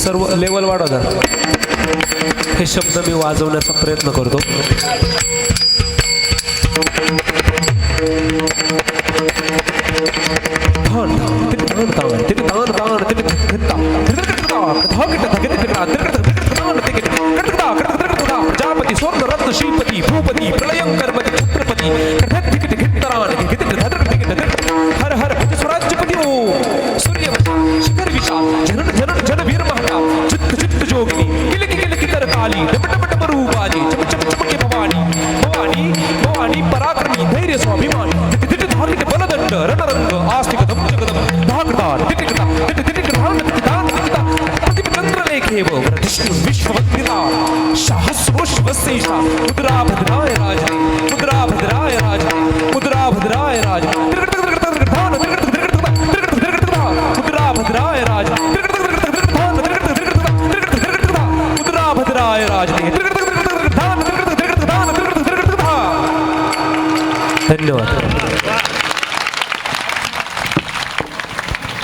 सर्व लेवल वाढवा जरा. हे शब्द मी वाजवण्याचा प्रयत्न करतो. प्रजापति स्वर्ण रत्न श्रीपति भूपति प्रलयंकर छत्रपति हर हर भज स्वराज्यपति ओम सूर्य शिखर विशाल जनन जनन जन वीर महाकाल चित्त चित्त जोगिनी किलकी कर काली डब डब डब रूपाजी चम चम चम के भवानी भवानी भवानी पराक्रमी धैर्य स्वाभिमानी धारित बलदंड रणरंग आस्तिकदम जगदम धाकदान तिटिकता तिटिकतान तिटिदान तिटिता प्रतिचंद्र लेखेव वरतिष्णु विश्ववंदिता सहस्रो शिवस्यैषा मुद्रा भद्राय राजते मुद्रा भद्राय राजते मुद्रा भद्राय राजते मुद्रा भद्राय राजते मुद्रा भद्राय राजते. धन्यवाद.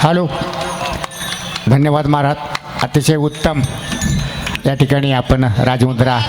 हॅलो, धन्यवाद महाराज, अतिशय उत्तम. या ठिकाणी आपण राजमुद्रा